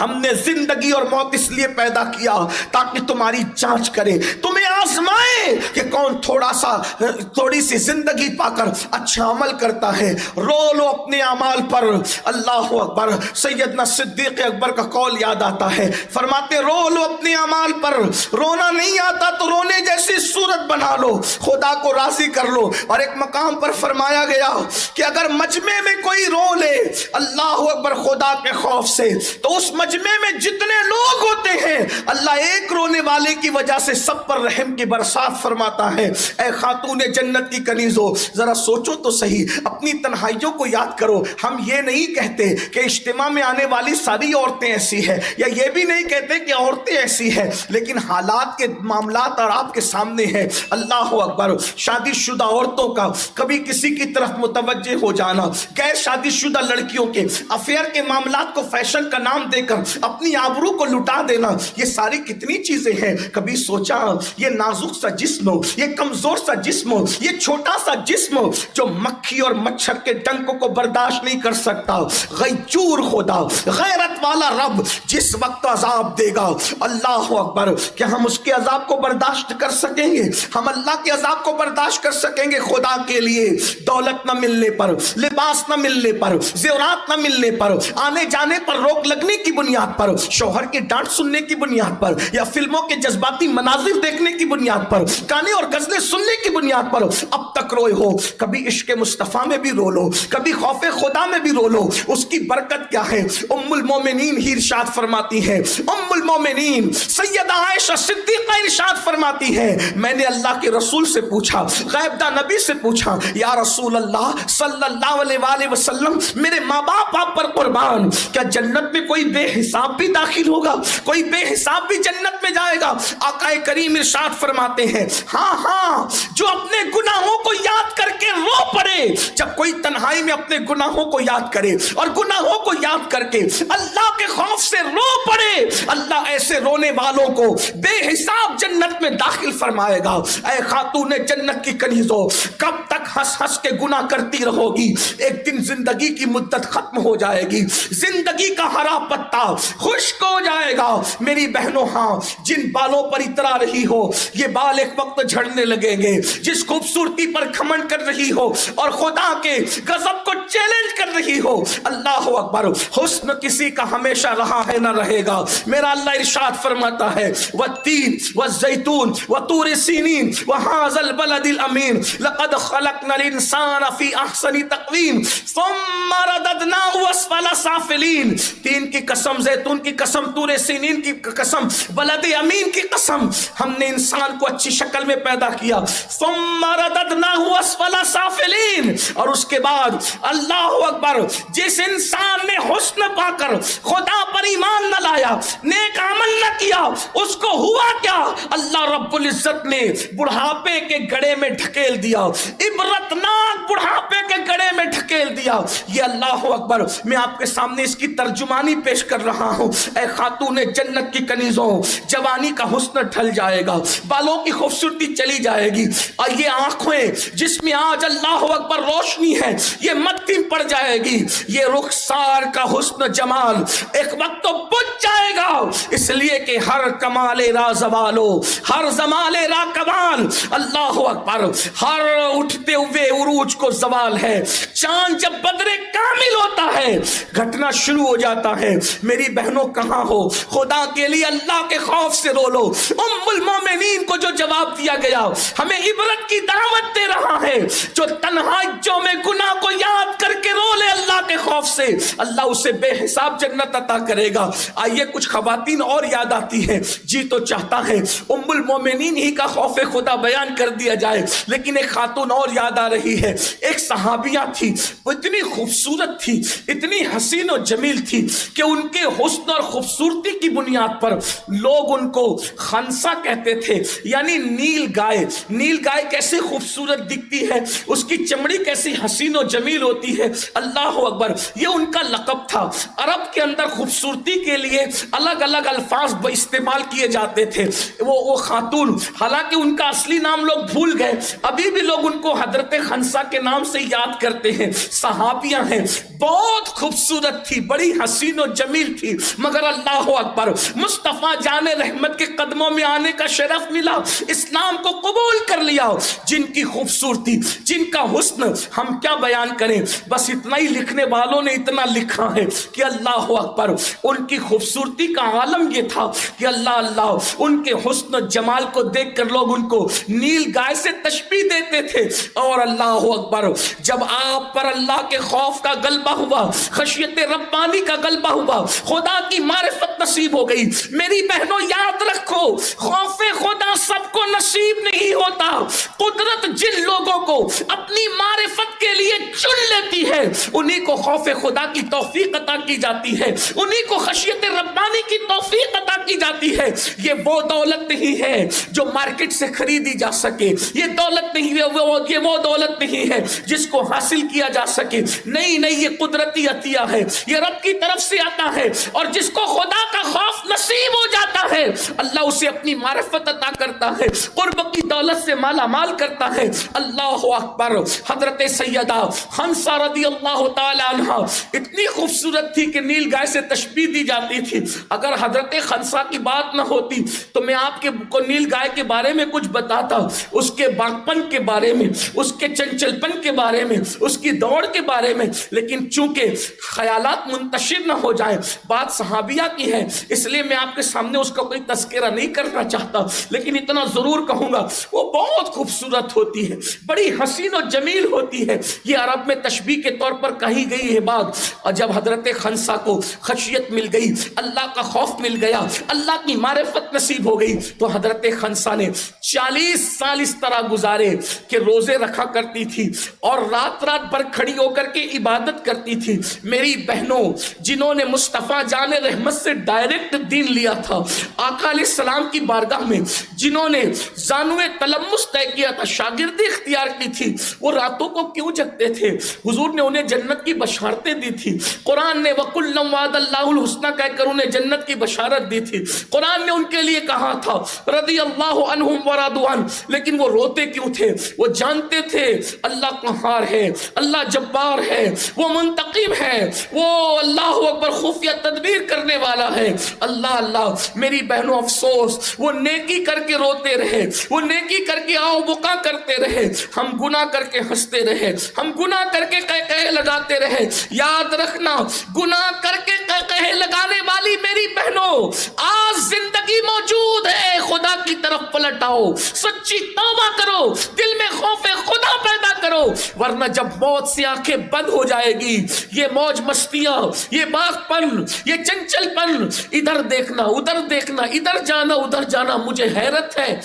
ہم نے زندگی اور موت اس لیے پیدا کیا تاکہ تمہاری جانچ کرے، تمہیں آزمائے کہ کون تھوڑی سی زندگی پا کر اچھا عمل کرتا ہے۔ رو لو اپنے اعمال پر۔ اللہ اکبر۔ سیدنا صدیق اکبر کا قول یاد آتا ہے، فرماتے رو لو اپنے اعمال پر، رونا نہیں آتا تو رونے جیسی صورت بنا لو، خدا کو راضی کر لو۔ اور ایک مقام پر فرمایا گیا کہ اگر مجمع میں کوئی رو لے اللہ اکبر خدا کے خوف سے، تو اس مجمع میں جتنے لوگ ہوتے ہیں اللہ ایک رونے والے کی وجہ سے سب پر رحم کی برسات فرماتا ہے۔ اے خاتون جنت کی کنیزو، ذرا سوچو تو صحیح، اپنی تنہائیوں کو یاد کرو۔ ہم یہ نہیں کہتے کہ اجتماع میں آنے والی ساری عورتیں ایسی ہیں، یا یہ بھی نہیں کہتے کہ عورتیں ایسی ہیں، لیکن حالات کے معاملات اور آپ کے سامنے ہیں۔ اللہ اکبر۔ شادی شدہ عورتوں کا کبھی کسی کی طرف متوجہ ہو جانا، غیر شادی شدہ لڑکیوں کے افیئر کے معاملات کو فیشن کا نام دے کر اپنی آبرو کو لٹا دینا، یہ ساری کتنی چیزیں ہیں۔ کبھی سوچا یہ نازک سا جسم، یہ کمزور سا جسم، یہ چھوٹا سا جسم جو مکھی اور مچھر کے ڈنکوں کو برداشت نہیں کر سکتا، غیور خدا، غیرت والا رب جس وقت عذاب دے گا اللہ اکبر، کیا ہم اس کے عذاب کو برداشت کر سکیں گے؟ ہم اللہ کے عذاب کو برداشت کر سکیں گے؟ خدا کے لیے دولت نہ ملنے پر، لباس نہ ملنے پر، زیورات نہ ملنے پر، آنے جانے پر روک لگنے کی بنیاد پر، شوہر کی ڈانٹ سننے کی بنیاد پر، یا فلموں کے جذباتی مناظر دیکھنے کی بنیاد پر، گانے اور غزلیں سننے کی بنیاد پر اب تک روئے ہو؟ کبھی عشق مصطفیٰ میں بھی رو لو، کبھی خوف خدا میں بھی رو لو۔ اس کی برکت کیا ہے؟ ام المومنین ہی ارشاد فرماتی ہے، ام المومنین سیدہ عائشہ صدیقہ ارشاد فرماتی ہے، میں نے اللہ کے رسول سے پوچھا، غیب داں نبی سے پوچھا، یا رسول اللہ صلی اللہ علیہ وآلہ وسلم، میرے ماں باپ آپ پر قربان، کیا جنت میں کوئی بے حساب بھی داخل ہوگا؟ کوئی بے حساب بھی جنت میں جائے گا؟ آقا کریم ارشاد فرماتے ہیں، ہاں ہاں، جو اپنے گناہوں کو یاد کر کے رو پڑے۔ جب کوئی تنہائی میں اپنے گناہوں کو یاد کرے اور گناہوں کو یاد کر کے اللہ کے خوف سے رو پڑے، اللہ ایسے رونے والوں کو بے حساب جنت میں داخل فرمائے گا۔ اے خاتون جنت کی کنیزو، کب تک ہنس ہنس کے گناہ کرتی رہو گی؟ ایک دن زندگی کی مدت ختم ہو جائے گی، زندگی کا ہرا پتا خشک ہو جائے گا۔ میری بہنوں، ہاں، جن بالوں پر اترا رہی ہو یہ بال ایک وقت جھڑنے لگیں گے، جس خوبصورتی پر گھمنڈ کر رہی ہو اور خدا کے غضب کو چیلنج کر رہی ہو، اللہ اکبر، حسن کسی کا ہمیشہ رہا ہے نہ رہے گا۔ میرا اللہ ارشاد فرماتا ہے، والتین والزیتون وطور سینین وہذا البلد الامین لقد خلقنا الانسان فی احسن تقویم ثم رددناه اسفل سافلین۔ تین کی قسم، زیتون کی قسم، طور سینین کی قسم، بلد امین کی قسم، ہم نے انسان کو اچھی شکل میں پیدا کیا، ثم رددناه اسفل سافلین، اور اس کے بعد اللہ اکبر، جس انسان نے حسن پا کر خدا پر ایمان نہ لایا، نیک عمل نہ کیا، اس کو ہوا کیا؟ اللہ رب العزت نے بڑھاپے کے گڑھے میں ڈھکیل دیا، عبرتناک بڑھاپے کے گڑھے میں ڈھکیل دیا۔ یہ اللہ اکبر، میں آپ کے سامنے اس کی ترجمانی پیش کر رہا ہوں۔ اے خاتون جنت کی کنیزوں، جوانی کا حسن ڈھل جائے گا، بالوں کی خوبصورتی چلی جائے گی، اور یہ آنکھیں جس میں آج اللہ اکبر روشنی ہے یہ مدھم پڑ جائے گی، یہ رخسار کا حسن جمال ایک وقت تو بجھ جائے گا، اس لیے کہ ہر کمال را زوالو، ہر زمال را کمال، اللہ اکبر، ہر اٹھتے ہوئے عروج کو زوال ہے۔ چاند جب بدر کامل ہوتا ہے گھٹنا شروع ہو جاتا ہے۔ میری بہنوں کہاں ہو؟ خدا کے لیے اللہ کے خوف سے رو لو۔ ام المومنین کو جو جواب دیا گیا ہمیں عبرت کی دعوت دے رہا ہے، جو تنہائیوں میں گناہ کو یاد کر کے رو لے اللہ کے خوف سے، اللہ اسے بے حساب جنت عطا کرے گا۔ آئیے کچھ خواتین اور یاد آتی ہیں، جی تو چاہتا ہے ام المومنین ہی کا خوف خدا بیان کر دیا جائے، لیکن ایک خاتون اور یاد آ رہی ہے۔ ایک صحابیہ تھی، وہ اتنی خوبصورت تھی، اتنی حسین و جمیل تھی کہ ان کے حسن اور خوبصورتی کی بنیاد پر لوگ ان کو خنسا کہتے تھے، یعنی نیل گائے۔ نیل گائے کیسے خوبصورت دکھتی ہے، اس کی چمڑی کیسی حسین و جمیل ہوتی ہے، اللہ اکبر، یہ ان کا لقب تھا۔ عرب کے اندر خوبصورتی کے لیے الگ الگ الفاظ استعمال کیے جاتے تھے۔ وہ خاتون، حالانکہ ان کا اصلی نام لوگ بھول گئے، ابھی بھی لوگ ان کو حضرت خنسا خنسا کے نام سے یاد کرتے ہیں، صحابیاں ہیں، بہت خوبصورت تھی، بڑی حسین و جمیل تھی، مگر اللہ اکبر مصطفیٰ جان رحمت کے قدموں میں آنے کا شرف ملا، اسلام کو قبول کر لیا۔ جن کی خوبصورتی، جن کا حسن ہم کیا بیان کریں، بس اتنا ہی لکھنے والوں نے اتنا لکھا ہے کہ اللہ اکبر ان کی خوبصورتی کا عالم یہ تھا کہ اللہ اللہ، ان کے حسن و جمال کو دیکھ کر لوگ ان کو نیل گائے سے تشبیہ دیتے تھے۔ اور اللہ اکبر جب آپ پر اللہ کے خوف کا غلبہ ہوا، خشیت ربانی کا غلبہ ہوا، خدا کی معرفت نصیب ہو گئی۔ میری بہنوں یاد رکھو، خوف خدا سب کو نصیب نہیں ہوتا، قدرت جن لوگوں کو اپنی معرفت کے لیے چن لیتی ہے انہی کو خوف خدا کی توفیق عطا کی جاتی ہے، انہی کو خشیت ربانی کی توفیق عطا کی جاتی ہے۔ یہ وہ دولت نہیں ہے جو مارکیٹ سے خریدی جا سکے، یہ دولت نہیں ہے، یہ وہ دولت نہیں ہے جس کو حاصل کیا جا سکے، نہیں نہیں، یہ قدرتی عطیہ ہے، یہ رب کی طرف سے آتا ہے، اور جس کو خدا کا خوف نصیب ہو جاتا ہے اللہ اسے اپنی معرفت عطا کرتا ہے، قرب کی دولت سے مالا مال کرتا ہے۔ اللہ اکبر، حضرت سیدہ حنسہ رضی اللہ تعالی عنہ اتنی خوبصورت تھی کہ نیل گائے سے تشبیہ دی جاتی تھی۔ اگر حضرت حنسہ کی بات نہ ہوتی تو میں آپ کو نیل گائے کے بارے میں کچھ بتاتا، اس کے باغپن کے بارے میں، اس کے چنچل پن کے بارے میں، اس کی دوڑ کے بارے میں، لیکن چونکہ خیالات منتشر نہ ہو جائیں، بات صحابیہ کی ہے، اس لیے میں آپ کے سامنے اس کا کوئی تذکرہ نہیں کرنا چاہتا، لیکن اتنا ضرور کہوں گا وہ بہت خوبصورت ہوتی ہے، بڑی حسین و جمیل ہوتی ہے۔ یہ عرب میں تشبیہ کے طور پر کہی گئی ہے بات۔ اور جب حضرت حنسہ کو خشیت مل گئی، اللہ کا خوف مل گیا، اللہ کی معرفت نصیب ہو گئی، تو حضرت حنسہ نے 40 سال اس طرح گزارے کہ روزے رکھا کرتی تھی اور رات رات بھر کھڑی ہو کر کے عبادت کرتی تھی۔ میری بہنوں، جنہوں نے مصطفیٰ جان رحمت سے ڈائریکٹ دین لیا تھا، آقا علیہ السلام کی بارگاہ میں جنہوں نے زانوِ تلمس طے کیا تھا، شاگردی اختیار کی تھی، وہ راتوں کو کیوں جگتے تھے؟ حضور نے انہیں جنت کی بشارتیں دی تھی، قرآن نے وَكُلًّا وَعَدَ اللَّهُ الْحُسْنَى کہہ کر انہیں جنت کی بشارت دی تھی، قرآن نے ان کے لیے کہا تھا رضی اللہ عنہم ورضوا عنہ، لیکن وہ روتے کیوں تھے؟ وہ جانتے تھے اللہ قہار ہے، اللہ جبار ہے، وہ منتقم ہے، وہ اللہ اکبر خفیہ تدبیر کرنے والا ہے۔ اللہ اللہ، میری بہنوں افسوس، وہ نیکی کر کے روتے رہے، وہ نیکی کر کے آؤ بکا کرتے رہے، ہم گناہ کر کے ہنستے رہے، ہم گناہ کر کے قہقہے لگاتے رہے۔ یاد رکھنا، گناہ کر کے قہقہے لگانے والی میری بہنوں، آج زندگی موجود ہے، خدا کی طرف پلٹ آؤ، سچی توبہ کرو، دل میں خوف خدا پیدا کرو، ورنہ جب موت سے آنکھیں بند ہو جائے گی، یہ موج مستیاں، یہ باغ پن، یہ چنچل پن، ادھر دیکھنا ادھر دیکھنا، ادھر جانا ادھر جانا۔ مجھے حیرت ہے،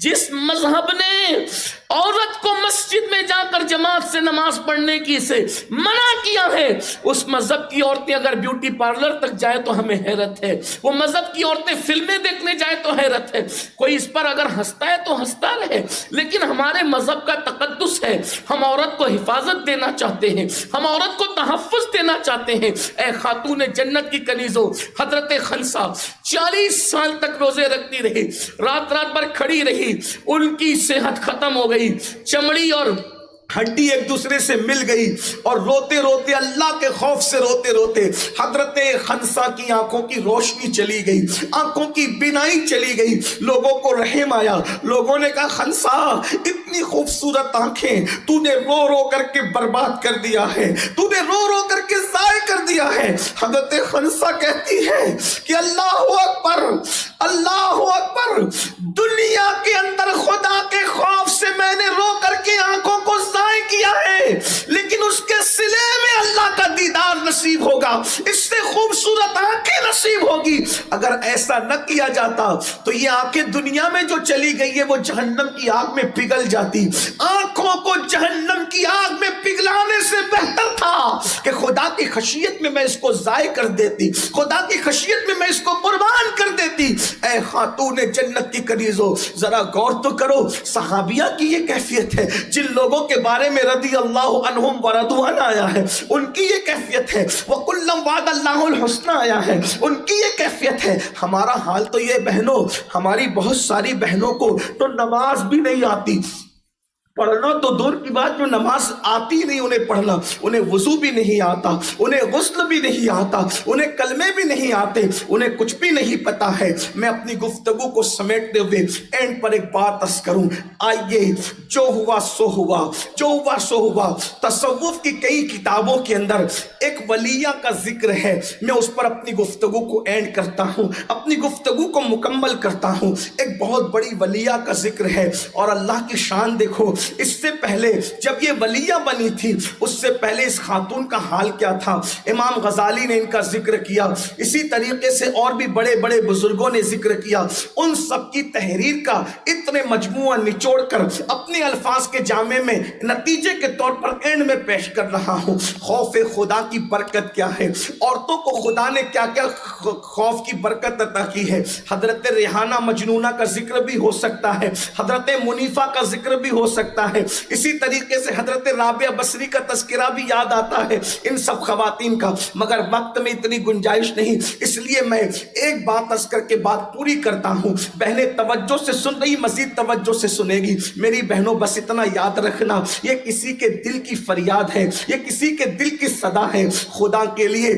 جس مذہب نے عورت کو مسجد میں جا کر جماعت سے نماز پڑھنے کی سے منع کیا ہے، اس مذہب کی عورتیں اگر بیوٹی پارلر تک جائے تو ہمیں حیرت ہے، وہ مذہب کی عورتیں فلمیں دیکھنے جائے تو حیرت ہے۔ کوئی اس پر اگر ہنستا ہے تو ہنستا رہے، لیکن ہمارے مذہب کا تقدس ہے، ہم عورت کو حفاظت دینا چاہتے ہیں، ہم عورت کو تحفظ دینا چاہتے ہیں۔ اے خاتون جنت کی کنیزوں، حضرت حنسہ 40 سال تک روزے رکھتی رہی، رات رات بھر کھڑی رہی، ان کی صحت ختم ہو گئی، چمڑی اور ہڈی ایک دوسرے سے مل گئی، اور روتے روتے، اللہ کے خوف سے روتے روتے حضرت حنسہ کی آنکھوں کی روشنی چلی گئی، آنکھوں کی بینائی چلی گئی۔ لوگوں کو رحم آیا، لوگوں نے کہا حنسہ اتنی خوبصورت آنکھیں تو نے رو رو کر کے برباد کر دیا ہے، تو نے رو رو کر کے ضائع کر دیا ہے۔ حضرت حنسہ کہتی ہے کہ اللہ اکبر، اللہ اکبر، دنیا کے اندر خدا کے خوف سے میں نے رو کر کے آنکھوں کو ضائع کیا ہے، لیکن اس کے صلے میں اللہ کا دیدار نصیب ہوگا، اس سے خوبصورت آنکھیں نصیب ہوگی۔ اگر ایسا نہ کیا جاتا تو یہ آنکھیں دنیا میں جو چلی گئی ہے وہ جہنم کی آگ میں پگھل جاتی۔ آنکھوں کو جہنم کی آگ میں پگھلانے سے بہتر تھا کہ خدا کی خشیت میں اس کو ضائع کر دیتی، خدا کی خشیت میں اس کو قربان کر دیتی۔ اے خاتون جنت کی کنیزوں، ذرا غور تو کرو، صحابیہ کی یہ کیفیت ہے، جن لوگوں کے بارے میں رضی اللہ عنہم ورضوا عنہ آیا ہے، ان کی یہ کیفیت ہے، وَكُلًّا وَعَدَ اللَّهُ الْحُسْنَى آیا ہے، ان کی یہ کیفیت ہے۔ ہمارا حال تو یہ بہنوں، ہماری بہت ساری بہنوں کو تو نماز بھی نہیں آتی، پڑھنا تو دور کی بات، جو نماز آتی نہیں انہیں پڑھنا، انہیں وضو بھی نہیں آتا، انہیں غسل بھی نہیں آتا، انہیں کلمے بھی نہیں آتے، انہیں کچھ بھی نہیں پتا ہے۔ میں اپنی گفتگو کو سمیٹتے ہوئے اینڈ پر ایک بات عرض کروں، آئیے جو ہوا سو ہوا، جو ہوا سو ہوا۔ تصوف کی کئی کتابوں کے اندر ایک ولیہ کا ذکر ہے، میں اس پر اپنی گفتگو کو اینڈ کرتا ہوں، اپنی گفتگو کو مکمل کرتا ہوں۔ ایک بہت بڑی ولیہ کا ذکر ہے، اور اللہ کی شان دیکھو، اس سے پہلے جب یہ ولیہ بنی تھی، اس سے پہلے اس خاتون کا حال کیا تھا؟ امام غزالی نے ان کا ذکر کیا، اسی طریقے سے اور بھی بڑے بڑے بزرگوں نے ذکر کیا۔ ان سب کی تحریر کا اتنے مجموعہ نچوڑ کر اپنے الفاظ کے جامع میں نتیجے کے طور پر اینڈ میں پیش کر رہا ہوں۔ خوف خدا کی برکت کیا ہے؟ عورتوں کو خدا نے کیا کیا خوف کی برکت عطا کی ہے؟ حضرت ریحانہ مجنونہ کا ذکر بھی ہو سکتا ہے، حضرت منیفہ کا ذکر بھی ہو سکتا ہے، اسی طریقے سے حضرت رابعہ بصری کا تذکرہ بھی یاد آتا ہے ان سب خواتین کا، مگر وقت میں اتنی گنجائش نہیں، اس لیے میں ایک بات عرض کر کے بات پوری کرتا ہوں۔ بہنیں توجہ سے سن رہی، مزید توجہ سے سنے گی میری بہنوں، بس اتنا یاد رکھنا، یہ کسی کے دل کی فریاد ہے، یہ کسی کے دل کی صدا ہے۔ خدا کے لیے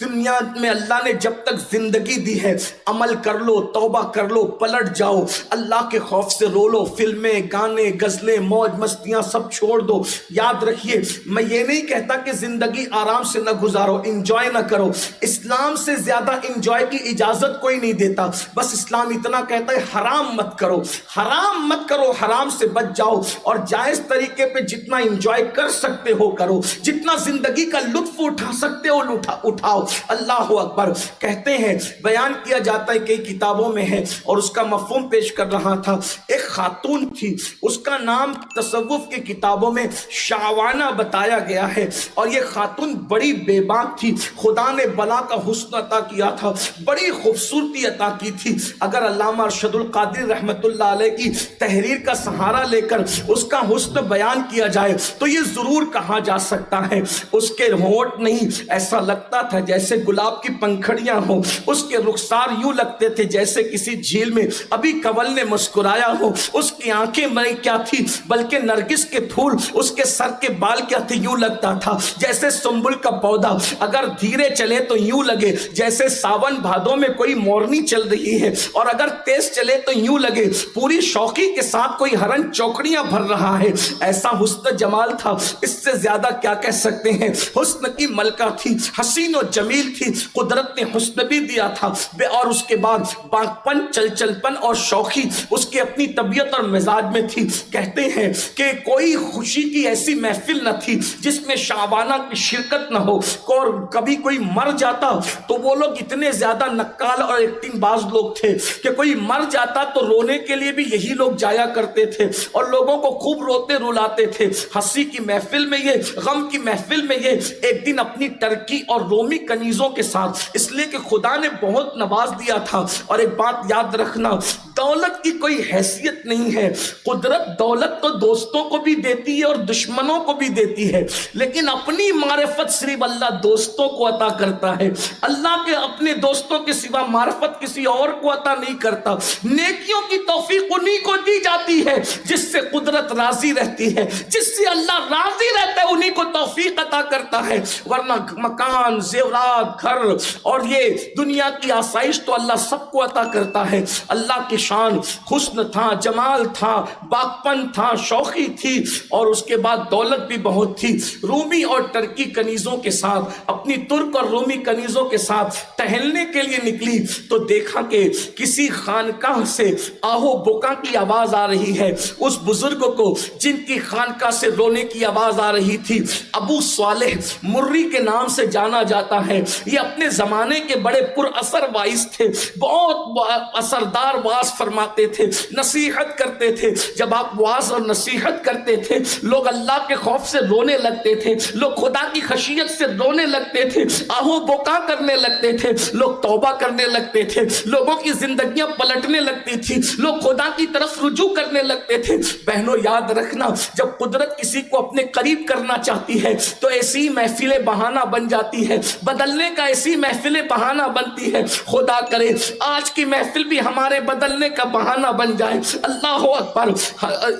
دنیا میں اللہ نے جب تک زندگی دی ہے، عمل کر لو، توبہ کر لو، پلٹ جاؤ، اللہ کے خوف سے رو لو، فلمیں، گانے، غزلیں، موج مستیاں سب چھوڑ دو۔ یاد رکھیے، میں یہ نہیں کہتا کہ زندگی آرام سے نہ گزارو، انجوائے نہ کرو، اسلام سے زیادہ انجوائے کی اجازت کوئی نہیں دیتا، بس اسلام اتنا کہتا ہے حرام مت کرو، حرام مت کرو، حرام سے بچ جاؤ، اور جائز طریقے پہ جتنا انجوائے کر سکتے ہو کرو، جتنا زندگی کا لطف اٹھا سکتے ہو اٹھاؤ۔ اللہ اکبر۔ کہتے ہیں، بیان کیا جاتا ہے، کئی کتابوں میں ہے، اور اس کا مفہوم پیش کر رہا تھا، ایک خاتون تھی، اس کا نام تصوف کی کتابوں میں شعوانہ بتایا گیا ہے، اور یہ خاتون بڑی بے باک تھی، خدا نے بلا کا حسن عطا کیا تھا، بڑی خوبصورتی عطا کی تھی۔ اگر علامہ ارشد القادری رحمت اللہ علیہ کی تحریر کا سہارا لے کر اس کا حسن بیان کیا جائے تو یہ ضرور کہا جا سکتا ہے، اس کے ہونٹ نہیں، ایسا لگتا تھا جیسے گلاب کی پنکھڑیاں ہوں، اس کے رخسار یوں لگتے تھے جیسے کسی جھیل میں ابھی کنول نے مسکرایا ہو، اس کی آنکھیں میں کیا تھی بلکہ نرگس کے پھول، اس کے سر کے بال کیا تھے، یوں لگتا تھا جیسے سنبل کا پودا، اگر دھیرے چلے تو یوں لگے جیسے ساون بھادوں میں کوئی مورنی چل رہی ہے، اور اگر تیز چلے تو یوں لگے پوری شوقی کے ساتھ کوئی ہرن چوکڑیاں بھر رہا ہے۔ ایسا حسن جمال تھا، اس سے زیادہ کیا کہہ سکتے ہیں۔ حسن کی ملکہ تھی، حسین و جمیل تھی، قدرت نے حسن بھی دیا تھا، اور اس کے بعد باغپن، چل پن اور شوخی اس کی اپنی طبیعت اور مزاج میں تھی۔ کہتے ہیں کہ کوئی خوشی کی ایسی محفل نہ تھی جس میں شعبانہ کی شرکت نہ ہو، اور کبھی کوئی مر جاتا تو وہ لوگ اتنے زیادہ نقال اور ایکٹنگ باز لوگ تھے کہ کوئی مر جاتا تو رونے کے لیے بھی یہی لوگ جایا کرتے تھے، اور لوگوں کو خوب روتے رلاتے تھے۔ ہنسی کی محفل میں یہ، غم کی محفل میں یہ، ایک دن اپنی ترکی اور رومی کنیزوں کے ساتھ، اس لیے کہ خدا نے بہت نواز دیا تھا۔ اور ایک بات یاد رکھنا، دولت کی کوئی حیثیت نہیں ہے، قدرت دولت تو دوستوں کو بھی دیتی ہے اور دشمنوں کو بھی دیتی ہے، لیکن اپنی معرفت صرف اللہ دوستوں کو عطا کرتا ہے، اللہ کے اپنے دوستوں کے سوا معرفت کسی اور کو عطا نہیں کرتا۔ نیکیوں کی توفیق انہی کو دی جاتی ہے جس سے قدرت راضی رہتی ہے، جس سے اللہ راضی رہتا ہے انہی کو توفیق عطا کرتا ہے، ورنہ مکان، زیورات، گھر اور یہ دنیا کی آسائش تو اللہ سب کو عطا کرتا ہے۔ اللہ کی شان، حسن تھا، جمال تھا، باغپن تھا، شوخی تھی، اور اس کے بعد دولت بھی بہت تھی۔ رومی اور ترکی کنیزوں کے ساتھ، اپنی ترک اور رومی کنیزوں کے ساتھ ٹہلنے کے لیے نکلی تو دیکھا کہ کسی خانقاہ سے آہو بکا کی آواز آ رہی ہے۔ اس بزرگ کو جن کی خانقاہ سے رونے کی آواز آ رہی تھی، ابو صالح مری کے نام سے جانا جاتا ہے، یہ اپنے زمانے کے بڑے پر اثر وائز تھے، بہت اثردار واز فرماتے تھے، نصیحت کرتے تھے۔ جب آپ واز اور نصیحت کرتے تھے لوگ اللہ کے خوف سے رونے لگتے تھے، لوگ خدا کی خشیت سے رونے لگتے تھے، آہو بکا کرنے لگتے تھے، لوگ توبہ کرنے لگتے تھے، لوگوں کی زندگیاں پلٹنے لگتی تھی، لوگ خدا کی طرف رجوع کرنے لگتے تھے۔ بہنوں یاد رکھنا، جب قدرت کسی کو اپنے قریب کرنا چاہتی جاتی ہے تو ایسی محفلیں بہانہ بن جاتی ہے، بدلنے کا ایسی محفلیں بہانہ بنتی ہے۔ خدا کرے آج کی محفل بھی ہمارے بدلنے کا بہانہ بن جائے۔ اللہ اکبر۔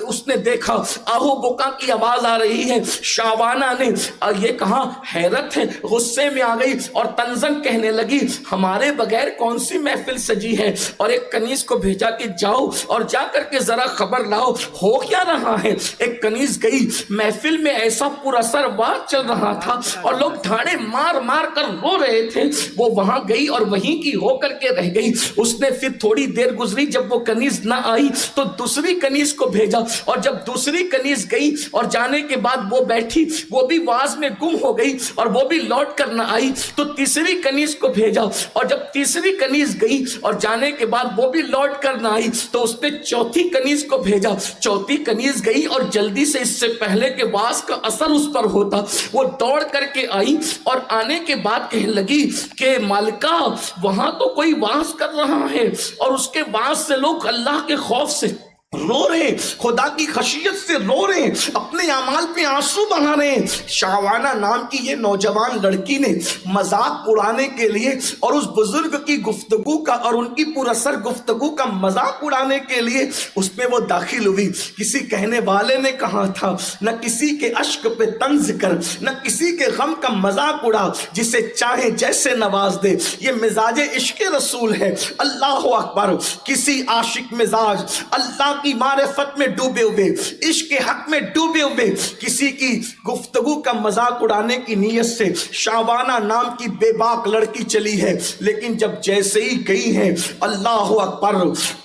اس نے دیکھا آہو بکا کی آواز آ رہی ہے، شعبانہ نے یہ کہا، حیرت ہے، غصے میں آ گئی اور تنزن کہنے لگی ہمارے بغیر کون سی محفل سجی ہے، اور ایک کنیز کو بھیجا کہ جاؤ اور جا کر کے ذرا خبر لاؤ ہو کیا رہا ہے۔ ایک کنیز گئی، محفل میں ایسا پر اثر بات چل رہا تھا اور لوگ دھاڑے مار مار کر رو رہے تھے، وہ وہاں گئی اور وہیں کی ہو کر کے رہ گئی۔ اس نے پھر تھوڑی دیر گزری، جب وہ کنیز نہ آئی تو دوسری کنیز کو بھیجا، اور جب دوسری کنیز گئی اور جانے کے بعد وہ بیٹھی، وہ بھی واز میں گم ہو گئی اور وہ بھی لوٹ کر نہ آئی، تو تیسری کنیز کو بھیجا، اور جب تیسری کنیز گئی اور جانے کے بعد وہ بھی لوٹ کر نہ آئی تو اس نے چوتھی کنیز کو بھیجا۔ چوتھی کنیز گئی اور جلدی سے، اس سے پہلے کہ واز کا اثر اس پر ہوتا، وہ دوڑ کر کے آئی اور آنے کے بعد کہنے لگی کہ مالکہ وہاں تو کوئی واز کر رہا ہے اور اس کے واز سے لوگ اللہ کے خوف سے رو رہے ہیں، خدا کی خشیت سے رو رہے ہیں، اپنے اعمال پہ آنسو بہا رہے ہیں۔ شعبانہ نام کی یہ نوجوان لڑکی نے مذاق اڑانے کے لیے اور اس بزرگ کی گفتگو کا اور ان کی پر اثر گفتگو کا مذاق اڑانے کے لیے اس میں وہ داخل ہوئی۔ کسی کہنے والے نے کہا تھا نہ کسی کے اشک پہ طنز کر، نہ کسی کے غم کا مذاق اڑا، جسے چاہے جیسے نواز دے۔ یہ مزاج عشق رسول ہے۔ اللہ اکبر۔ کسی عاشق مزاج اللہ کی معرفت میں ڈوبے ہوئے، عشق کے حق میں ڈوبے ہوئے کسی کی گفتگو کا مذاق اڑانے کی نیت سے شعبانہ نام کی بے باک لڑکی چلی ہے، لیکن جب جیسے ہی گئی ہے اللہ اکبر،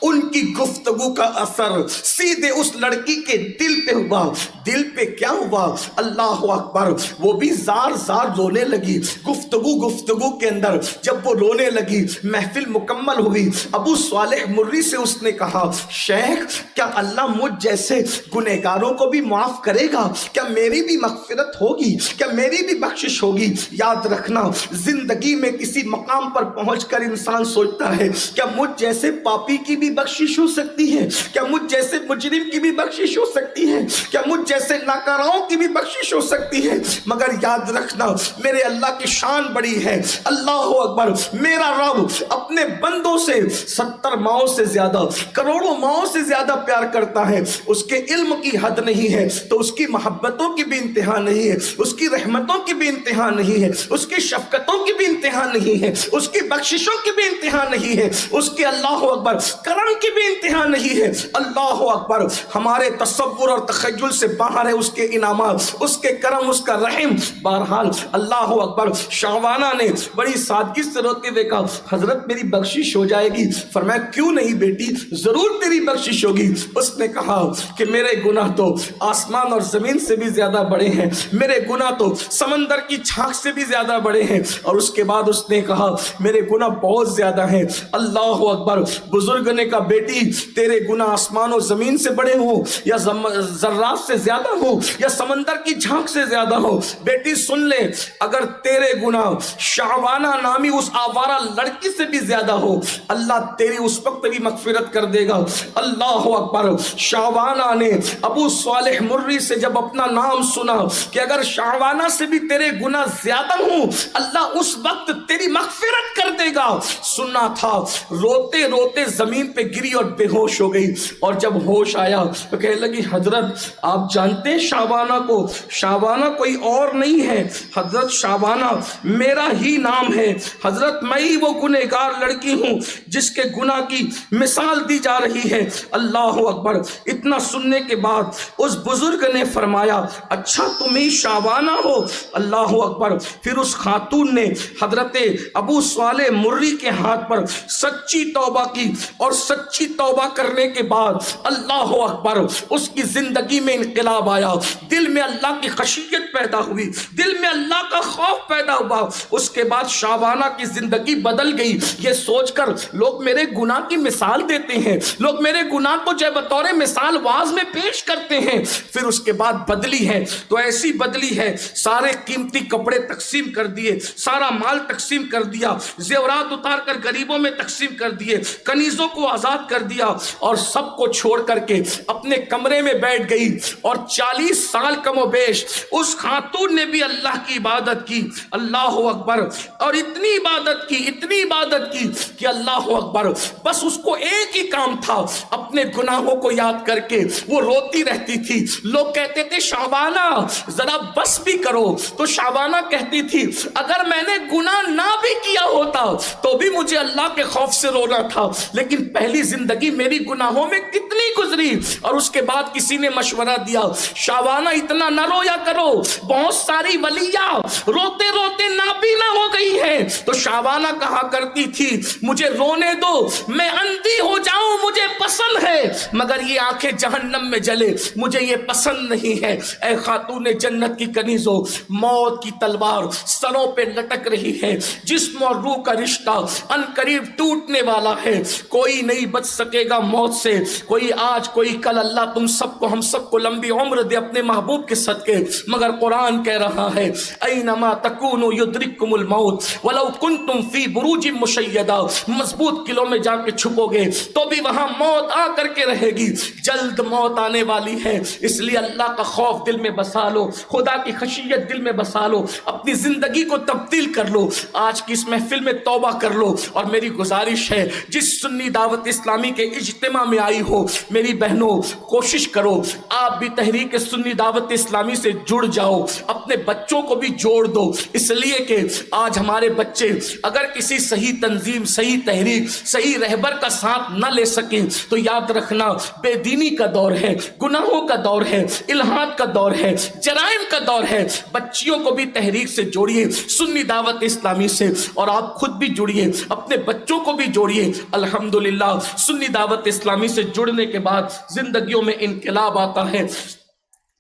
ان کی گفتگو کا اثر سیدھے اس لڑکی کے دل پہ ہوا۔ دل پہ کیا ہوا؟ اللہ اکبر، وہ بھی زار زار رونے لگی۔ گفتگو کے اندر جب وہ رونے لگی، محفل مکمل ہوئی، ابو صالح مری سے اس نے کہا شیخ کیا اللہ مجھ جیسے گنہگاروں کو بھی معاف کرے گا؟ کیا میری بھی مغفرت ہوگی؟ کیا میری بھی بخشش ہوگی؟ یاد رکھنا زندگی میں کسی مقام پر پہنچ کر انسان سوچتا ہے کیا مجھ جیسے پاپی کی بھی بخشش ہو سکتی ہے؟ کیا مجھ جیسے مجرم کی بھی بخشش ہو سکتی ہے؟ کیا مجھ جیسے ناکاراؤں کی بھی بخشش ہو سکتی ہے؟ مگر یاد رکھنا میرے اللہ کی شان بڑی ہے۔ اللہ اکبر۔ میرا رب اپنے بندوں سے 70 ماؤں سے زیادہ، کروڑوں ماؤں سے زیادہ پیار کرتا ہے۔ اس کے علم کی حد نہیں ہے تو اس کی محبتوں کی بھی انتہا نہیں ہے، اس کی رحمتوں کی بھی انتہا نہیں ہے، اس کی شفقتوں کی بھی انتہا نہیں ہے، اس کی بخششوں کی بھی انتہا نہیں ہے، اس کے اللہ اکبر کرم کی بھی انتہا نہیں ہے۔ اللہ اکبر۔ ہمارے تصور اور تخیل سے باہر ہے اس کے انعامات، اس کے کرم، اس کا رحم۔ بہرحال اللہ اکبر، شعبانہ نے بڑی سادگی سے روتے ہوئے کہا حضرت میری بخشش ہو جائے گی؟ فرمایا کیوں نہیں بیٹی، ضرور تیری بخشش ہوگی۔ اس نے کہا کہ میرے گناہ تو آسمان اور زمین سے بھی زیادہ بڑے ہیں، میرے گناہ تو سمندر کی چھاک سے بھی زیادہ بڑے ہیں۔ اور اس کے بعد اس نے کہا میرے گناہ بہت زیادہ ہیں۔ اللہ اکبر۔ بزرگ نے کہا بیٹی تیرے گناہ آسمان و زمین سے بڑے ہوں یا ذرات سے زیادہ ہوں یا سمندر کی جھانک سے زیادہ ہو، بیٹی سن لے، اگر تیرے گناہ شعبانہ نامی اس آوارہ لڑکی سے بھی زیادہ ہو، اللہ تیری اس وقت بھی مغفرت کر دے گا۔ اللہ اکبر۔ شعبانہ نے ابو صالح مری سے جب اپنا نام سنا کہ اگر شعبانہ سے بھی تیرے گناہ زیادہ ہوں اللہ اس وقت تیری مغفرت کر دے گا، سنا تھا، روتے روتے زمین پہ گری اور بے ہوش ہو گئی۔ اور جب ہوش آیا تو کہنے لگی حضرت آپ جانتے ہیں شعبانہ کو؟ شعبانہ کوئی اور نہیں ہے حضرت، شعبانہ میرا ہی نام ہے حضرت، میں ہی وہ گنہگار لڑکی ہوں جس کے گناہ کی مثال دی جا رہی ہے۔ اللہ اکبر۔ اتنا سننے کے بعد اس بزرگ نے فرمایا اچھا تم ہی شعبانہ ہو؟ اللہ اکبر۔ پھر اس خاتون نے حضرت ابو صالح مری کے ہاتھ پر سچی توبہ کی اور سچی توبہ کرنے کے بعد اللہ اکبر اس کی زندگی میں انقلاب آیا، دل میں اللہ کی خشیت پیدا ہوئی، دل میں اللہ کا خوف پیدا ہوا۔ اس کے بعد شعبانہ کی زندگی بدل گئی۔ یہ سوچ کر لوگ میرے گناہ کی مثال دیتے ہیں، لوگ میرے گناہ کو جو بطور مثال واعظ میں پیش کرتے ہیں. پھر اس کے بعد بدلی ہے تو ایسی بدلی ہے, سارے قیمتی کپڑے تقسیم کر دیے, سارا مال تقسیم کر دیا, زیورات اتار کر غریبوں میں تقسیم کر دیے, کنیزوں کو آزاد کر دیا, اور سب کو چھوڑ کر کے اپنے کمرے میں بیٹھ گئی. اور 40 سال کم و بیش اس خاتون نے بھی اللہ کی عبادت کی, اللہ اکبر, اور اتنی عبادت کی کہ اللہ اکبر, بس اس کو ایک ہی کام تھا, اپنے گناہوں کو یاد کر کے وہ روتی رہتی تھی. لوگ کہتے تھے شعبانہ ذرا بس بھی کرو, تو شعبانہ کہتی تھی اگر میں نے گناہ نہ بھی کیا ہوتا تو بھی مجھے اللہ کے خوف سے رونا تھا, لیکن پہلی زندگی میری گناہوں میں کتنی گزری. اور اس کے بعد کسی نے مشورہ دیا شعبانہ اتنا نہ رویا کرو, بہت ساری ولیاں روتے روتے نابینا ہو گئی ہے. تو شعبانہ کہا کرتی تھی مجھے رونے دو, میں اندھی ہو جاؤں مجھے پسند ہے, مگر یہ آنکھیں جہنم میں جلے مجھے یہ پسند نہیں ہے. اے خاتون جنت کی کنیزوں, موت کی تلوار سروں پہ لٹک رہی ہے, جسم اور روح کا رشتہ ان قریب ٹوٹنے والا ہے, کوئی نہیں بچ سکے گا موت سے, کوئی آج کوئی کل. اللہ تم سب کو ہم سب کو لمبی عمر دے اپنے محبوب کے صدقے. مگر قرآن کہہ رہا ہے اینما تکونوا یدرککم الموت ولو کنتم فی بروج مشیدہ, مضبوط قلعوں میں جا کے چھپو گے تو بھی وہاں موت آ کر کے رہے گی, جلد موت آنے والی ہے. اس لیے اللہ کا خوف دل میں بسا لو, خدا کی خشیت دل میں بسا لو, اپنی زندگی کو تبدیل کر لو. آج کی اس محفل میں توبہ کر لو. اور میری گزارش ہے جس سنی دعوت اسلامی کے اجتماع میں آئی ہو میری بہنوں, کوشش کرو آپ بھی تحریک سنی دعوت اسلامی سے جڑ جاؤ, اپنے بچوں کو بھی جوڑ دو. اس لیے کہ آج ہمارے بچے اگر کسی صحیح تنظیم, صحیح تحریک, صحیح رہبر کا ساتھ نہ لے سکیں تو یاد رکھنا بے دینی کا دور ہے, گناہوں کا دور ہے, الہاد کا دور ہے, جرائم کا دور ہے. بچیوں کو بھی تحریک سے جوڑیے, سنی دعوت اسلامی سے, اور آپ خود بھی جڑیے, اپنے بچوں کو بھی جوڑیے. الحمدللہ سنی دعوت اسلامی سے جڑنے کے بعد زندگیوں میں انقلاب آتا ہے,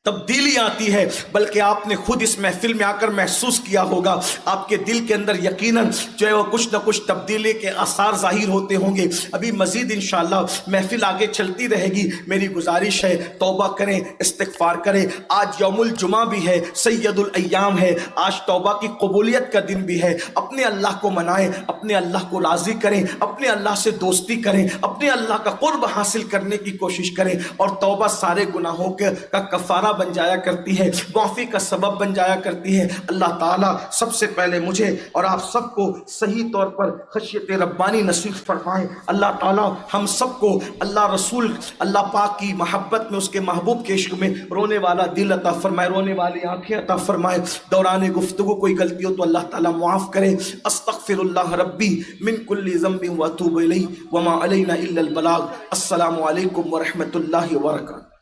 تبدیلی آتی ہے. بلکہ آپ نے خود اس محفل میں آ کر محسوس کیا ہوگا, آپ کے دل کے اندر یقیناً جو ہے وہ کچھ نہ کچھ تبدیلی کے آثار ظاہر ہوتے ہوں گے. ابھی مزید انشاءاللہ محفل آگے چلتی رہے گی. میری گزارش ہے توبہ کریں, استغفار کریں. آج یوم الجمعہ بھی ہے, سید الایام ہے, آج توبہ کی قبولیت کا دن بھی ہے. اپنے اللہ کو منائیں, اپنے اللہ کو راضی کریں, اپنے اللہ سے دوستی کریں, اپنے اللہ کا قرب حاصل کرنے کی کوشش کریں. اور توبہ سارے گناہوں کا کفارہ بن جایا کرتی ہے, معافی کا سبب بن جایا کرتی ہے. اللہ تعالیٰ سب سے پہلے مجھے اور آپ سب کو صحیح طور پر خشیت ربانی نصیب فرمائے. اللہ تعالیٰ ہم سب کو اللہ رسول اللہ پاک کی محبت میں, اس کے محبوب کے عشق میں رونے والا دل عطا فرمائے, رونے والی آنکھیں عطا فرمائے. دوران گفتگو کوئی غلطی ہو تو اللہ تعالیٰ معاف کرے. استغفر اللہ ربی من کل ذنب واتوب الیہ وما علینا الا البلاغ. السلام علیکم ورحمۃ اللہ وبرکاتہ.